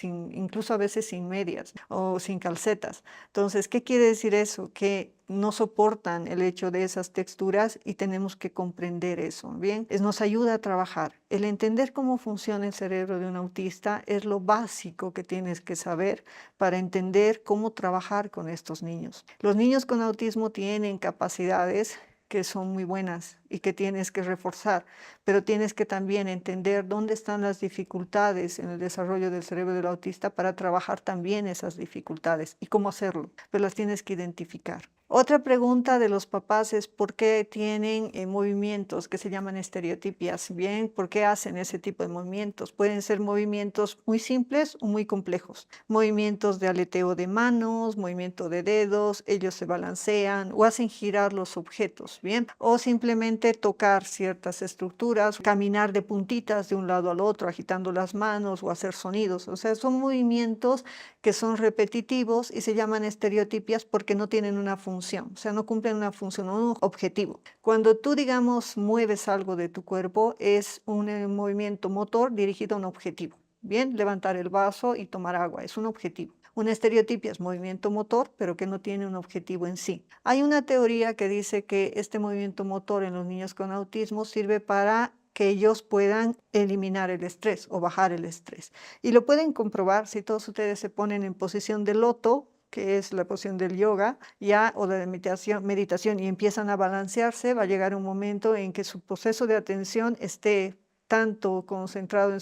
incluso a veces sin medias o sin calcetas. Entonces, ¿qué quiere decir eso? Que no soportan el hecho de esas texturas, y tenemos que comprender eso, ¿bien? Nos ayuda a trabajar. El entender cómo funciona el cerebro de un autista es lo básico que tienes que saber para entender cómo trabajar con estos niños. Los niños con autismo tienen capacidades que son muy buenas y que tienes que reforzar, pero tienes que también entender dónde están las dificultades en el desarrollo del cerebro del autista para trabajar también esas dificultades y cómo hacerlo, pero las tienes que identificar. Otra pregunta de los papás es por qué tienen movimientos que se llaman estereotipias. Bien, ¿por qué hacen ese tipo de movimientos? Pueden ser movimientos muy simples o muy complejos. Movimientos de aleteo de manos, movimiento de dedos, ellos se balancean o hacen girar los objetos, bien, o simplemente tocar ciertas estructuras, caminar de puntitas de un lado al otro, agitando las manos, o hacer sonidos. O sea, son movimientos que son repetitivos y se llaman estereotipias porque no tienen una función, o sea, no cumplen una función, un objetivo. Cuando tú, digamos, mueves algo de tu cuerpo, es un movimiento motor dirigido a un objetivo. Bien, levantar el vaso y tomar agua es un objetivo. Una estereotipia es movimiento motor, pero que no tiene un objetivo en sí. Hay una teoría que dice que este movimiento motor en los niños con autismo sirve para que ellos puedan eliminar el estrés o bajar el estrés. Y lo pueden comprobar si todos ustedes se ponen en posición de loto, que es la posición del yoga, ya, o de meditación, y empiezan a balancearse, va a llegar un momento en que su proceso de atención esté tanto concentrado en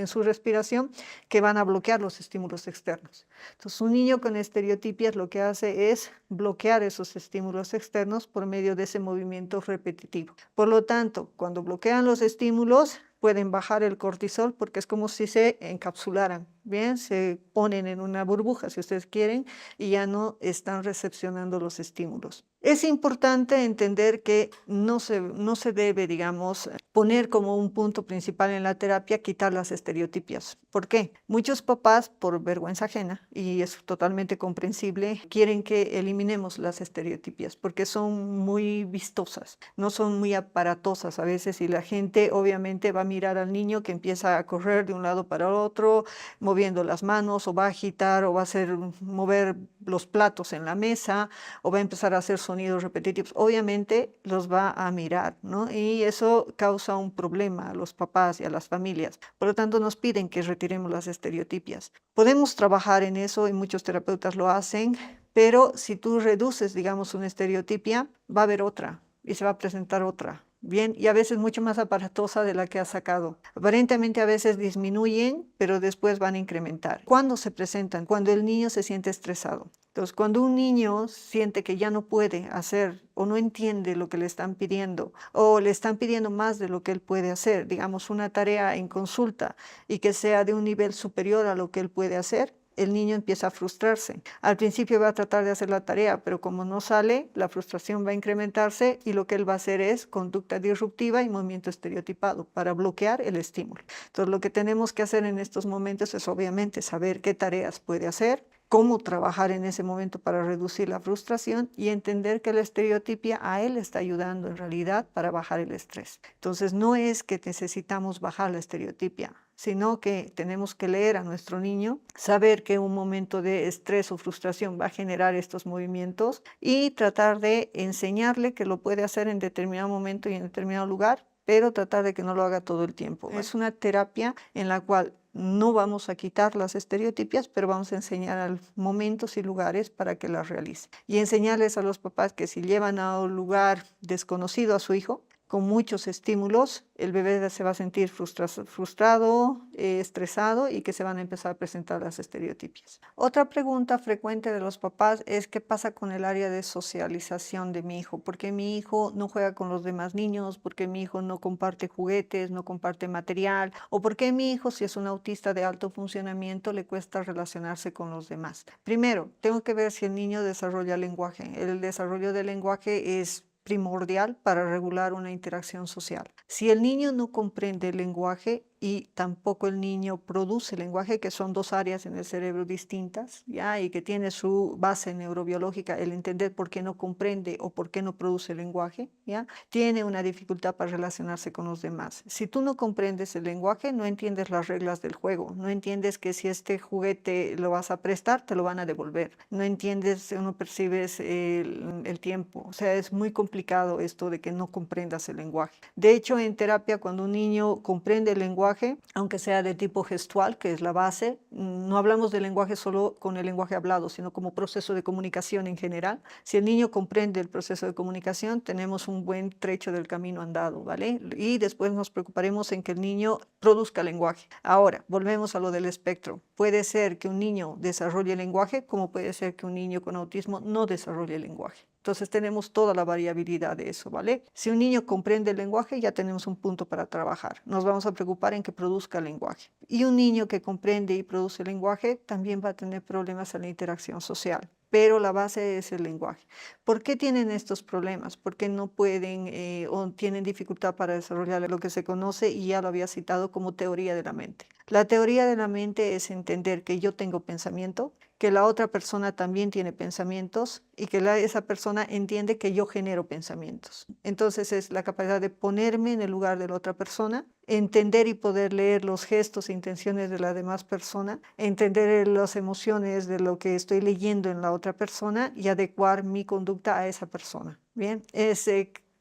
su respiración que van a bloquear los estímulos externos. Entonces, un niño con estereotipias lo que hace es bloquear esos estímulos externos por medio de ese movimiento repetitivo. Por lo tanto, cuando bloquean los estímulos, pueden bajar el cortisol porque es como si se encapsularan, bien, se ponen en una burbuja, si ustedes quieren, y ya no están recepcionando los estímulos. Es importante entender que no se debe, digamos, poner como un punto principal en la terapia quitar las estereotipias. ¿Por qué? Muchos papás, por vergüenza ajena, y es totalmente comprensible, quieren que eliminemos las estereotipias porque son muy vistosas, no son muy aparatosas a veces, y la gente obviamente va a mirar al niño que empieza a correr de un lado para otro, moviendo las manos, o va a agitar, o va a hacer mover los platos en la mesa, o va a empezar a hacer sonidos repetitivos. Obviamente los va a mirar, ¿no? Y eso causa un problema a los papás y a las familias. Por lo tanto, nos piden que retiremos las estereotipias. Podemos trabajar en eso y muchos terapeutas lo hacen, pero si tú reduces, digamos, una estereotipia, va a haber otra y se va a presentar otra. Bien, y a veces mucho más aparatosa de la que ha sacado. Aparentemente a veces disminuyen, pero después van a incrementar. ¿Cuándo se presentan? Cuando el niño se siente estresado. Entonces, cuando un niño siente que ya no puede hacer o no entiende lo que le están pidiendo, o le están pidiendo más de lo que él puede hacer, digamos una tarea en consulta, y que sea de un nivel superior a lo que él puede hacer, el niño empieza a frustrarse. Al principio va a tratar de hacer la tarea, pero como no sale, la frustración va a incrementarse y lo que él va a hacer es conducta disruptiva y movimiento estereotipado para bloquear el estímulo. Entonces, lo que tenemos que hacer en estos momentos es obviamente saber qué tareas puede hacer, cómo trabajar en ese momento para reducir la frustración y entender que la estereotipia a él está ayudando en realidad para bajar el estrés. Entonces, no es que necesitamos bajar la estereotipia, sino que tenemos que leer a nuestro niño, saber que un momento de estrés o frustración va a generar estos movimientos y tratar de enseñarle que lo puede hacer en determinado momento y en determinado lugar, pero tratar de que no lo haga todo el tiempo. Es una terapia en la cual no vamos a quitar las estereotipias, pero vamos a enseñar momentos y lugares para que las realice. Y enseñarles a los papás que si llevan a un lugar desconocido a su hijo, con muchos estímulos, el bebé se va a sentir frustrado, estresado, y que se van a empezar a presentar las estereotipias. Otra pregunta frecuente de los papás es qué pasa con el área de socialización de mi hijo. ¿Por qué mi hijo no juega con los demás niños? ¿Por qué mi hijo no comparte juguetes, no comparte material? ¿O por qué mi hijo, si es un autista de alto funcionamiento, le cuesta relacionarse con los demás? Primero, tengo que ver si el niño desarrolla lenguaje. El desarrollo del lenguaje es primordial para regular una interacción social. Si el niño no comprende el lenguaje y tampoco el niño produce lenguaje, que son dos áreas en el cerebro distintas, ¿ya? Y que tiene su base neurobiológica, el entender por qué no comprende o por qué no produce lenguaje, ¿ya? Tiene una dificultad para relacionarse con los demás. Si tú no comprendes el lenguaje, no entiendes las reglas del juego, no entiendes que si este juguete lo vas a prestar, te lo van a devolver, no entiendes o no percibes el tiempo. O sea, es muy complicado esto de que no comprendas el lenguaje. De hecho, en terapia, cuando un niño comprende el lenguaje, aunque sea de tipo gestual, que es la base, no hablamos de lenguaje solo con el lenguaje hablado, sino como proceso de comunicación en general. Si el niño comprende el proceso de comunicación, tenemos un buen trecho del camino andado, ¿vale? Y después nos preocuparemos en que el niño produzca lenguaje. Ahora, volvemos a lo del espectro. Puede ser que un niño desarrolle lenguaje, como puede ser que un niño con autismo no desarrolle lenguaje. Entonces tenemos toda la variabilidad de eso, ¿vale? Si un niño comprende el lenguaje, ya tenemos un punto para trabajar. Nos vamos a preocupar en que produzca lenguaje. Y un niño que comprende y produce lenguaje también va a tener problemas en la interacción social, pero la base es el lenguaje. ¿Por qué tienen estos problemas? Porque no pueden o tienen dificultad para desarrollar lo que se conoce, y ya lo había citado, como teoría de la mente. La teoría de la mente es entender que yo tengo pensamiento, que la otra persona también tiene pensamientos y que esa persona entiende que yo genero pensamientos. Entonces es la capacidad de ponerme en el lugar de la otra persona, entender y poder leer los gestos e intenciones de la demás persona, entender las emociones de lo que estoy leyendo en la otra persona y adecuar mi conducta a esa persona. Bien, es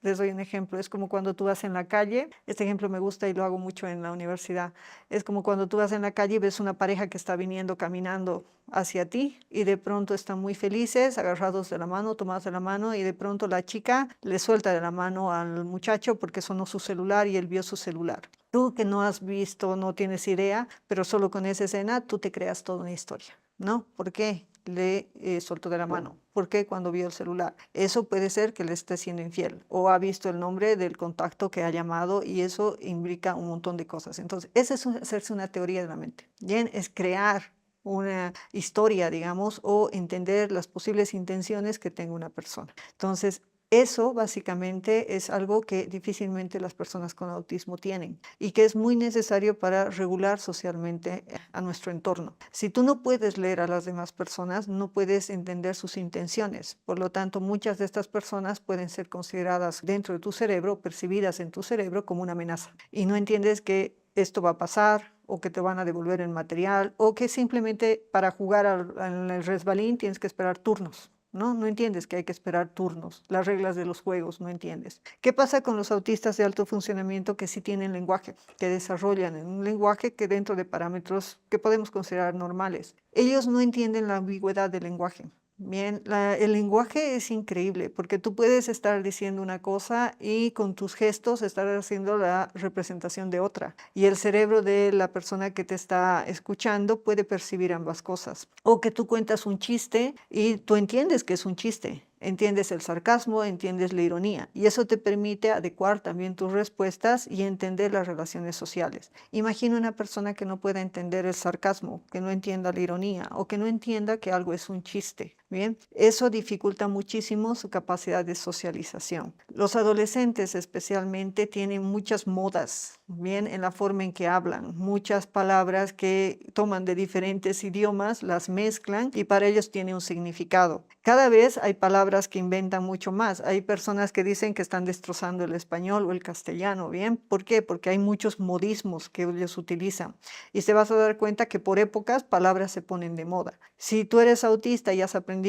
Les doy un ejemplo, es como cuando tú vas en la calle, este ejemplo me gusta y lo hago mucho en la universidad, es como cuando tú vas en la calle y ves una pareja que está viniendo caminando hacia ti y de pronto están muy felices, agarrados de la mano, tomados de la mano y de pronto la chica le suelta de la mano al muchacho porque sonó su celular y él vio su celular. Tú que no has visto, no tienes idea, pero solo con esa escena tú te creas toda una historia, ¿no? ¿Por qué? Le soltó de la mano. ¿Por qué? Cuando vio el celular. Eso puede ser que le esté siendo infiel o ha visto el nombre del contacto que ha llamado y eso implica un montón de cosas. Entonces, esa es hacerse una teoría de la mente. Bien, es crear una historia, digamos, o entender las posibles intenciones que tenga una persona. Entonces, eso básicamente es algo que difícilmente las personas con autismo tienen y que es muy necesario para regular socialmente a nuestro entorno. Si tú no puedes leer a las demás personas, no puedes entender sus intenciones. Por lo tanto, muchas de estas personas pueden ser consideradas dentro de tu cerebro, percibidas en tu cerebro como una amenaza. Y no entiendes que esto va a pasar o que te van a devolver el material o que simplemente para jugar al resbalín tienes que esperar turnos. ¿No? No entiendes que hay que esperar turnos, las reglas de los juegos, no entiendes. ¿Qué pasa con los autistas de alto funcionamiento que sí tienen lenguaje, que desarrollan un lenguaje que dentro de parámetros que podemos considerar normales? Ellos no entienden la ambigüedad del lenguaje. Bien, el lenguaje es increíble porque tú puedes estar diciendo una cosa y con tus gestos estar haciendo la representación de otra. Y el cerebro de la persona que te está escuchando puede percibir ambas cosas. O que tú cuentas un chiste y tú entiendes que es un chiste. Entiendes el sarcasmo, entiendes la ironía y eso te permite adecuar también tus respuestas y entender las relaciones sociales. Imagina una persona que no pueda entender el sarcasmo, que no entienda la ironía o que no entienda que algo es un chiste. Bien, eso dificulta muchísimo su capacidad de socialización. Los adolescentes especialmente tienen muchas modas, bien, en la forma en que hablan, muchas palabras que toman de diferentes idiomas, las mezclan y para ellos tiene un significado. Cada vez hay palabras que inventan mucho más. Hay personas que dicen que están destrozando el español o el castellano, ¿bien? ¿Por qué? Porque hay muchos modismos que ellos utilizan. Y se vas a dar cuenta que por épocas palabras se ponen de moda. Si tú eres autista y has aprendido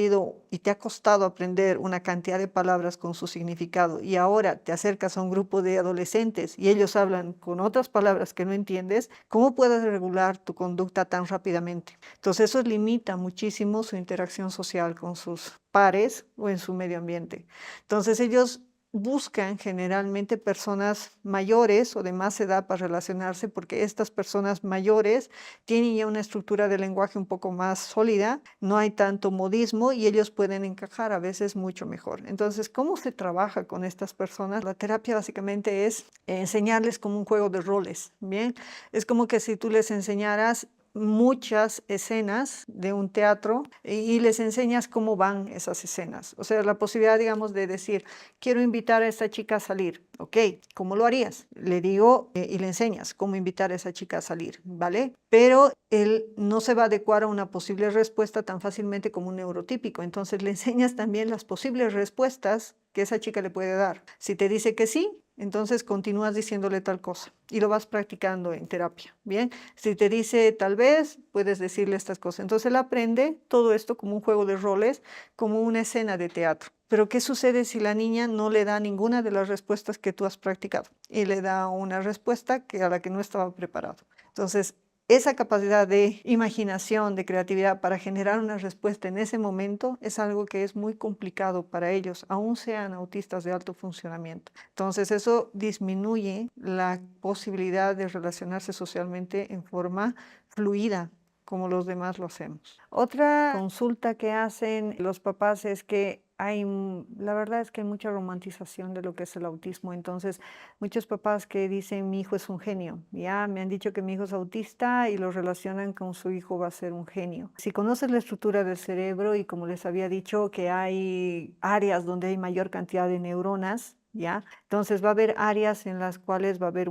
y te ha costado aprender una cantidad de palabras con su significado y ahora te acercas a un grupo de adolescentes y ellos hablan con otras palabras que no entiendes, ¿cómo puedes regular tu conducta tan rápidamente? Entonces eso limita muchísimo su interacción social con sus pares o en su medio ambiente. Entonces ellos buscan generalmente personas mayores o de más edad para relacionarse porque estas personas mayores tienen ya una estructura de lenguaje un poco más sólida, no hay tanto modismo y ellos pueden encajar a veces mucho mejor. Entonces, ¿cómo se trabaja con estas personas? La terapia básicamente es enseñarles como un juego de roles, ¿bien? Es como que si tú les enseñaras muchas escenas de un teatro y les enseñas cómo van esas escenas. O sea, la posibilidad, digamos, de decir, quiero invitar a esta chica a salir. Ok, ¿cómo lo harías? Le digo y le enseñas cómo invitar a esa chica a salir, ¿vale? Pero él no se va a adecuar a una posible respuesta tan fácilmente como un neurotípico. Entonces le enseñas también las posibles respuestas que esa chica le puede dar. Si te dice que sí, entonces continúas diciéndole tal cosa y lo vas practicando en terapia, ¿bien? Si te dice tal vez, puedes decirle estas cosas. Entonces él aprende todo esto como un juego de roles, como una escena de teatro. Pero ¿qué sucede si la niña no le da ninguna de las respuestas que tú has practicado y le da una respuesta a la que no estaba preparado? Entonces, esa capacidad de imaginación, de creatividad para generar una respuesta en ese momento es algo que es muy complicado para ellos, aun sean autistas de alto funcionamiento. Entonces eso disminuye la posibilidad de relacionarse socialmente en forma fluida como los demás lo hacemos. Otra consulta que hacen los papás es que la verdad es que hay mucha romantización de lo que es el autismo, entonces muchos papás que dicen mi hijo es un genio, ya me han dicho que mi hijo es autista y lo relacionan con su hijo va a ser un genio. Si conoces la estructura del cerebro y como les había dicho que hay áreas donde hay mayor cantidad de neuronas, ¿ya? Entonces va a haber áreas en las cuales va a haber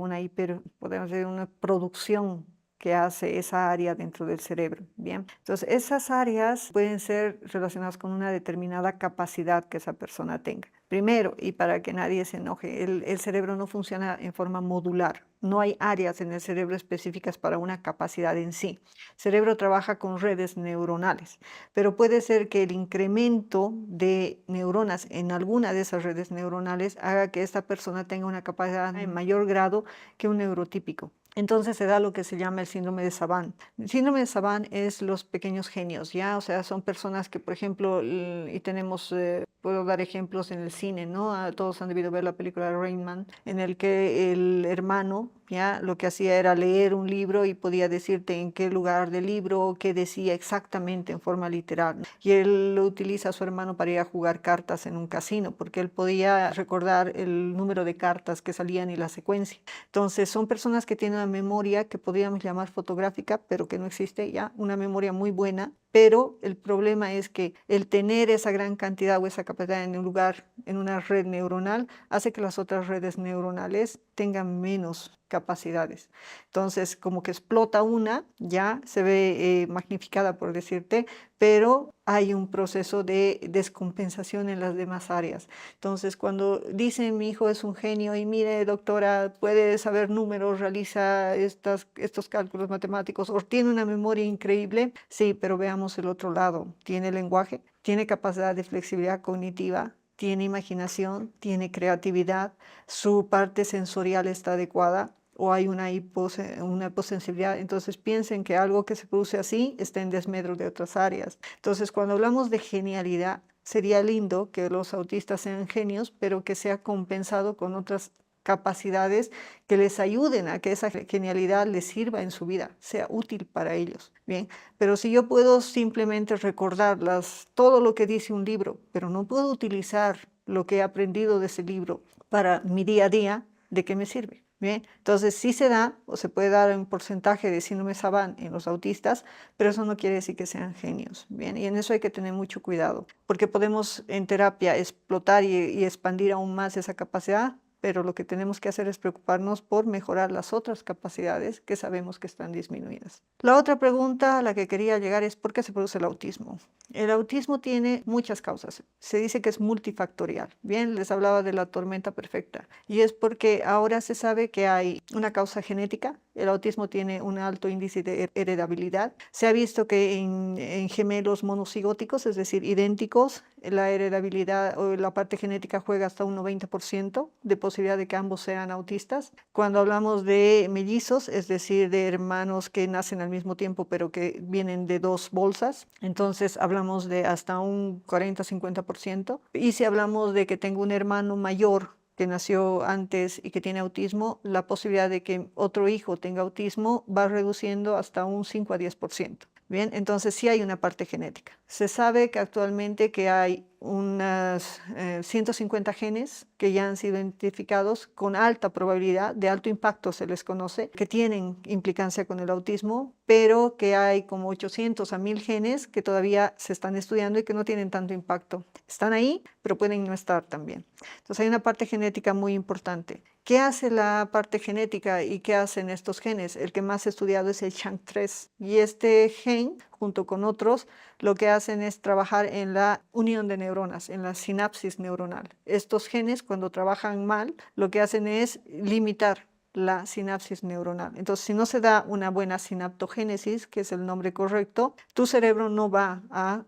podemos decir, una producción que hace esa área dentro del cerebro, ¿bien? Entonces, esas áreas pueden ser relacionadas con una determinada capacidad que esa persona tenga. Primero, y para que nadie se enoje, el cerebro no funciona en forma modular. No hay áreas en el cerebro específicas para una capacidad en sí. El cerebro trabaja con redes neuronales, pero puede ser que el incremento de neuronas en alguna de esas redes neuronales haga que esta persona tenga una capacidad en mayor grado que un neurotípico. Entonces se da lo que se llama el síndrome de Savant. El síndrome de Savant es los pequeños genios, ¿ya? O sea, son personas que, por ejemplo, y tenemos, puedo dar ejemplos en el cine, ¿no? Todos han debido ver la película Rain Man, en el que el hermano, ¿ya? Lo que hacía era leer un libro y podía decirte en qué lugar del libro, qué decía exactamente en forma literal, ¿no? Y él lo utiliza a su hermano para ir a jugar cartas en un casino, porque él podía recordar el número de cartas que salían y la secuencia. Entonces, son personas que tienen una memoria que podríamos llamar fotográfica, pero que no existe ya, una memoria muy buena, pero el problema es que el tener esa gran cantidad o esa capacidad en un lugar, en una red neuronal, hace que las otras redes neuronales tengan menos capacidades. Entonces, como que explota una, ya se ve magnificada, por decirte, pero hay un proceso de descompensación en las demás áreas. Entonces, cuando dicen mi hijo es un genio y mire, doctora, puede saber números, realiza estos cálculos matemáticos o tiene una memoria increíble, sí, pero veamos el otro lado. Tiene lenguaje, tiene capacidad de flexibilidad cognitiva, tiene imaginación, tiene creatividad, su parte sensorial está adecuada o hay una hiposensibilidad. Entonces piensen que algo que se produce así está en desmedro de otras áreas. Entonces cuando hablamos de genialidad, sería lindo que los autistas sean genios, pero que sea compensado con otras capacidades que les ayuden a que esa genialidad les sirva en su vida, sea útil para ellos. Bien, pero si yo puedo simplemente recordarlas, todo lo que dice un libro, pero no puedo utilizar lo que he aprendido de ese libro para mi día a día, ¿de qué me sirve? Bien, entonces sí se da o se puede dar un porcentaje de síndrome Savant en los autistas, pero eso no quiere decir que sean genios. Bien, y en eso hay que tener mucho cuidado, porque podemos en terapia explotar y expandir aún más esa capacidad, pero lo que tenemos que hacer es preocuparnos por mejorar las otras capacidades que sabemos que están disminuidas. La otra pregunta a la que quería llegar es ¿por qué se produce el autismo? El autismo tiene muchas causas. Se dice que es multifactorial. Bien, les hablaba de la tormenta perfecta. Y es porque ahora se sabe que hay una causa genética. El autismo tiene un alto índice de heredabilidad. Se ha visto que en gemelos monocigóticos, es decir, idénticos, la heredabilidad o la parte genética juega hasta un 90% de posibilidad de que ambos sean autistas. Cuando hablamos de mellizos, es decir, de hermanos que nacen al mismo tiempo pero que vienen de dos bolsas, entonces hablamos de hasta un 40-50%. Y si hablamos de que tengo un hermano mayor que nació antes y que tiene autismo, la posibilidad de que otro hijo tenga autismo va reduciendo hasta un 5 a 10%. Bien, entonces sí hay una parte genética. Se sabe que actualmente que hay unas 150 genes que ya han sido identificados con alta probabilidad, de alto impacto se les conoce, que tienen implicancia con el autismo, pero que hay como 800 a 1000 genes que todavía se están estudiando y que no tienen tanto impacto. Están ahí, pero pueden no estar también. Entonces hay una parte genética muy importante. ¿Qué hace la parte genética y qué hacen estos genes? El que más estudiado es el SHANK3 y este gen, junto con otros, lo que hacen es trabajar en la unión de neuronas, en la sinapsis neuronal. Estos genes, cuando trabajan mal, lo que hacen es limitar la sinapsis neuronal. Entonces, si no se da una buena sinaptogénesis, que es el nombre correcto, tu cerebro no va a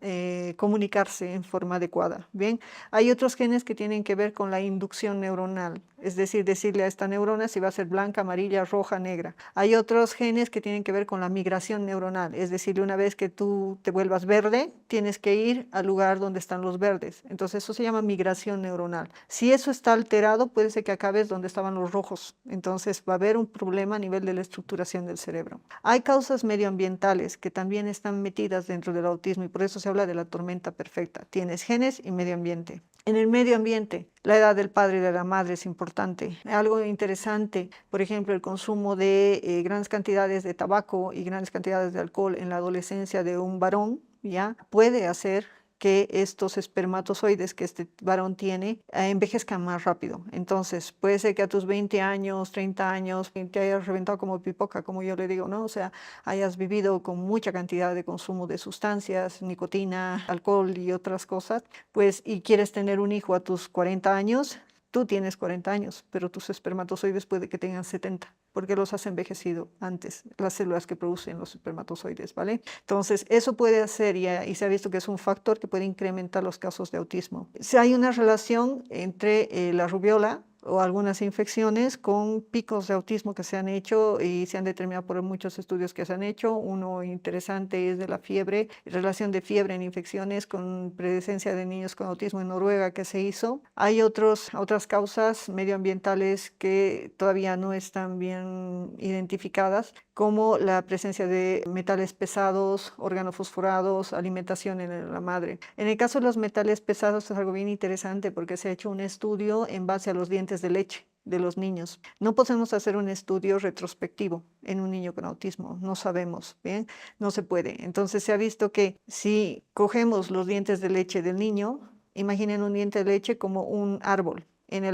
comunicarse en forma adecuada. Bien, hay otros genes que tienen que ver con la inducción neuronal, es decir, decirle a esta neurona si va a ser blanca, amarilla, roja, negra. Hay otros genes que tienen que ver con la migración neuronal, es decir, una vez que tú te vuelvas verde, tienes que ir al lugar donde están los verdes. Entonces, eso se llama migración neuronal. Si eso está alterado, puede ser que acabes donde estaban los rojos. Entonces, va a haber un problema a nivel de la estructuración del cerebro. Hay causas medioambientales que también están metidas dentro del autismo y por eso se habla de la tormenta perfecta. Tienes genes y medio ambiente. En el medio ambiente, la edad del padre y de la madre es importante. Algo interesante, por ejemplo, el consumo de grandes cantidades de tabaco y grandes cantidades de alcohol en la adolescencia de un varón, ¿ya? Puede hacer que estos espermatozoides que este varón tiene envejezcan más rápido. Entonces, puede ser que a tus 20 años, 30 años, te hayas reventado como pipoca, como yo le digo, ¿no? O sea, hayas vivido con mucha cantidad de consumo de sustancias, nicotina, alcohol y otras cosas, pues, y quieres tener un hijo a tus 40 años, tú tienes 40 años, pero tus espermatozoides puede que tengan 70, porque los has envejecido antes, las células que producen los espermatozoides, ¿vale? Entonces, eso puede hacer, y se ha visto que es un factor que puede incrementar los casos de autismo. Si hay una relación entre la rubiola o algunas infecciones con picos de autismo que se han hecho y se han determinado por muchos estudios que se han hecho. Uno interesante es de la fiebre, relación de fiebre en infecciones con presencia de niños con autismo en Noruega que se hizo. Hay otras causas medioambientales que todavía no están bien identificadas, como la presencia de metales pesados, organofosforados, alimentación en la madre. En el caso de los metales pesados es algo bien interesante porque se ha hecho un estudio en base a los dientes de leche de los niños. No podemos hacer un estudio retrospectivo en un niño con autismo, no sabemos, ¿bien? No se puede. Entonces se ha visto que si cogemos los dientes de leche del niño, imaginen un diente de leche como un árbol. En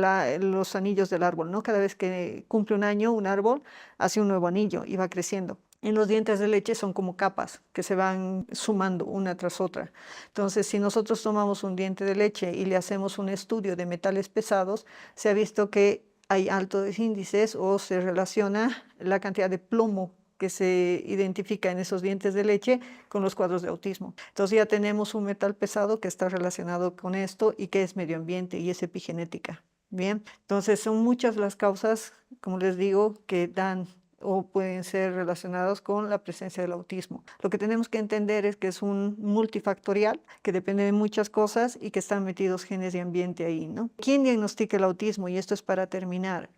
los anillos del árbol, ¿no? Cada vez que cumple un año, un árbol hace un nuevo anillo y va creciendo. En los dientes de leche son como capas que se van sumando una tras otra. Entonces, si nosotros tomamos un diente de leche y le hacemos un estudio de metales pesados, se ha visto que hay altos índices o se relaciona la cantidad de plomo que se identifica en esos dientes de leche con los cuadros de autismo. Entonces ya tenemos un metal pesado que está relacionado con esto y que es medio ambiente y es epigenética. Bien, entonces son muchas las causas, como les digo, que dan o pueden ser relacionados con la presencia del autismo. Lo que tenemos que entender es que es un multifactorial que depende de muchas cosas y que están metidos genes de ambiente ahí, ¿no? ¿Quién diagnostica el autismo? Y esto es para terminar.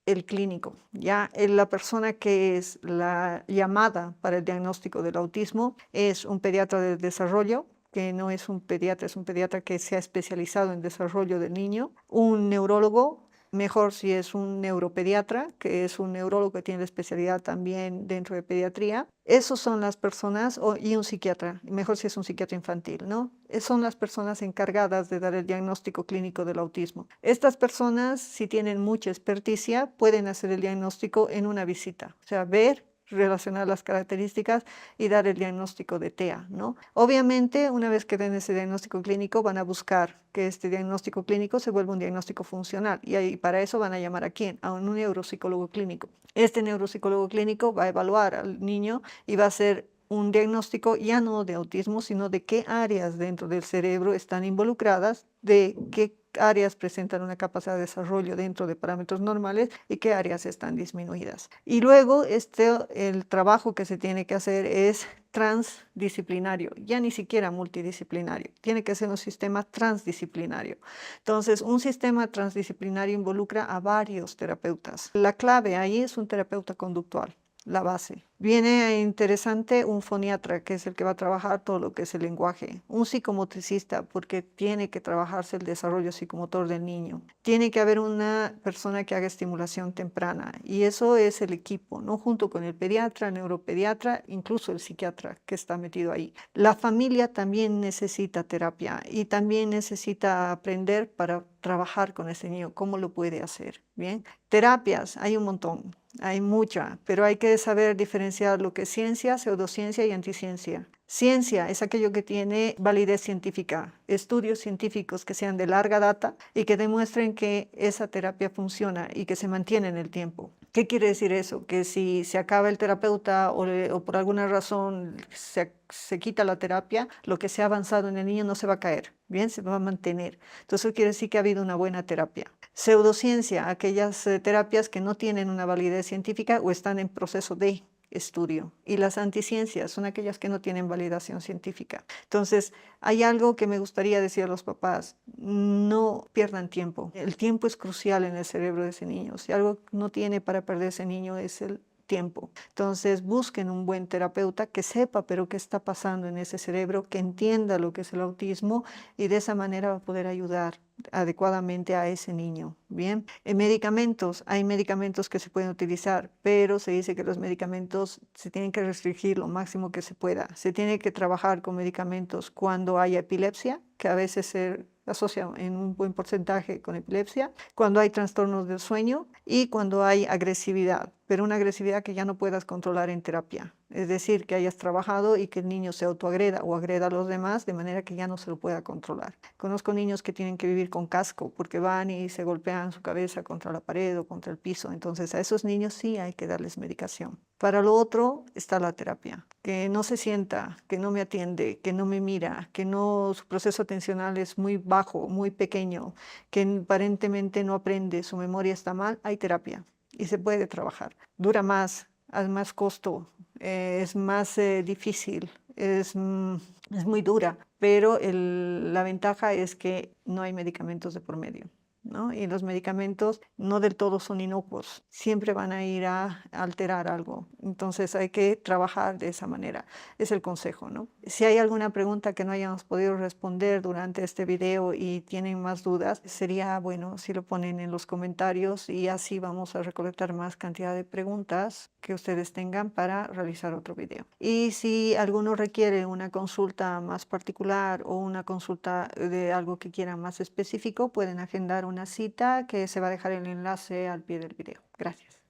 El clínico, ya la persona que es la llamada para el diagnóstico del autismo es un pediatra del desarrollo, que no es un pediatra, es un pediatra que se ha especializado en desarrollo del niño, un neurólogo, mejor si es un neuropediatra, que es un neurólogo que tiene la especialidad también dentro de pediatría. Esas son las personas, y un psiquiatra, mejor si es un psiquiatra infantil, ¿no? Son las personas encargadas de dar el diagnóstico clínico del autismo. Estas personas, si tienen mucha experticia, pueden hacer el diagnóstico en una visita, o sea, ver, relacionar las características y dar el diagnóstico de TEA, ¿no? Obviamente, una vez que den ese diagnóstico clínico, van a buscar que este diagnóstico clínico se vuelva un diagnóstico funcional y para eso van a llamar ¿a quién? A un neuropsicólogo clínico. Este neuropsicólogo clínico va a evaluar al niño y va a hacer un diagnóstico ya no de autismo, sino de qué áreas dentro del cerebro están involucradas, de qué áreas presentan una capacidad de desarrollo dentro de parámetros normales y qué áreas están disminuidas. Y luego el trabajo que se tiene que hacer es transdisciplinario, ya ni siquiera multidisciplinario, tiene que ser un sistema transdisciplinario. Entonces, un sistema transdisciplinario involucra a varios terapeutas. La clave ahí es un terapeuta conductual, la base. Viene interesante un foniatra, que es el que va a trabajar todo lo que es el lenguaje. Un psicomotricista, porque tiene que trabajarse el desarrollo psicomotor del niño. Tiene que haber una persona que haga estimulación temprana. Y eso es el equipo, ¿no? Junto con el pediatra, el neuropediatra, incluso el psiquiatra que está metido ahí. La familia también necesita terapia y también necesita aprender para trabajar con ese niño, cómo lo puede hacer, ¿bien? Terapias, hay un montón. Hay mucha, pero hay que saber diferenciar lo que es ciencia, pseudociencia y anticiencia. Ciencia es aquello que tiene validez científica, estudios científicos que sean de larga data y que demuestren que esa terapia funciona y que se mantiene en el tiempo. ¿Qué quiere decir eso? Que si se acaba el terapeuta o por alguna razón se quita la terapia, lo que se ha avanzado en el niño no se va a caer, bien, se va a mantener. Entonces quiere decir que ha habido una buena terapia. Pseudociencia, aquellas terapias que no tienen una validez científica o están en proceso de estudio. Y las anticiencias son aquellas que no tienen validación científica. Entonces, hay algo que me gustaría decir a los papás: no pierdan tiempo. El tiempo es crucial en el cerebro de ese niño. Si algo no tiene para perder ese niño es el tiempo. Entonces busquen un buen terapeuta que sepa pero qué está pasando en ese cerebro, que entienda lo que es el autismo y de esa manera va a poder ayudar adecuadamente a ese niño. Bien, en medicamentos, hay medicamentos que se pueden utilizar, pero se dice que los medicamentos se tienen que restringir lo máximo que se pueda. Se tiene que trabajar con medicamentos cuando hay epilepsia, que a veces se asocia en un buen porcentaje con epilepsia, cuando hay trastornos del sueño y cuando hay agresividad, pero una agresividad que ya no puedas controlar en terapia. Es decir, que hayas trabajado y que el niño se autoagreda o agreda a los demás de manera que ya no se lo pueda controlar. Conozco niños que tienen que vivir con casco porque van y se golpean su cabeza contra la pared o contra el piso. Entonces a esos niños sí hay que darles medicación. Para lo otro está la terapia, que no se sienta, que no me atiende, que no me mira, que no, su proceso atencional es muy bajo, muy pequeño, que aparentemente no aprende, su memoria está mal, hay terapia y se puede trabajar. Dura más, hay más costo, es más difícil, es muy dura, pero la ventaja es que no hay medicamentos de por medio, ¿no? Y los medicamentos no del todo son inocuos, siempre van a ir a alterar algo. Entonces hay que trabajar de esa manera. Es el consejo, ¿no? Si hay alguna pregunta que no hayamos podido responder durante este video y tienen más dudas, sería bueno si lo ponen en los comentarios y así vamos a recolectar más cantidad de preguntas que ustedes tengan para realizar otro video. Y si alguno requiere una consulta más particular o una consulta de algo que quieran más específico, pueden agendar una cita que se va a dejar el enlace al pie del video. Gracias.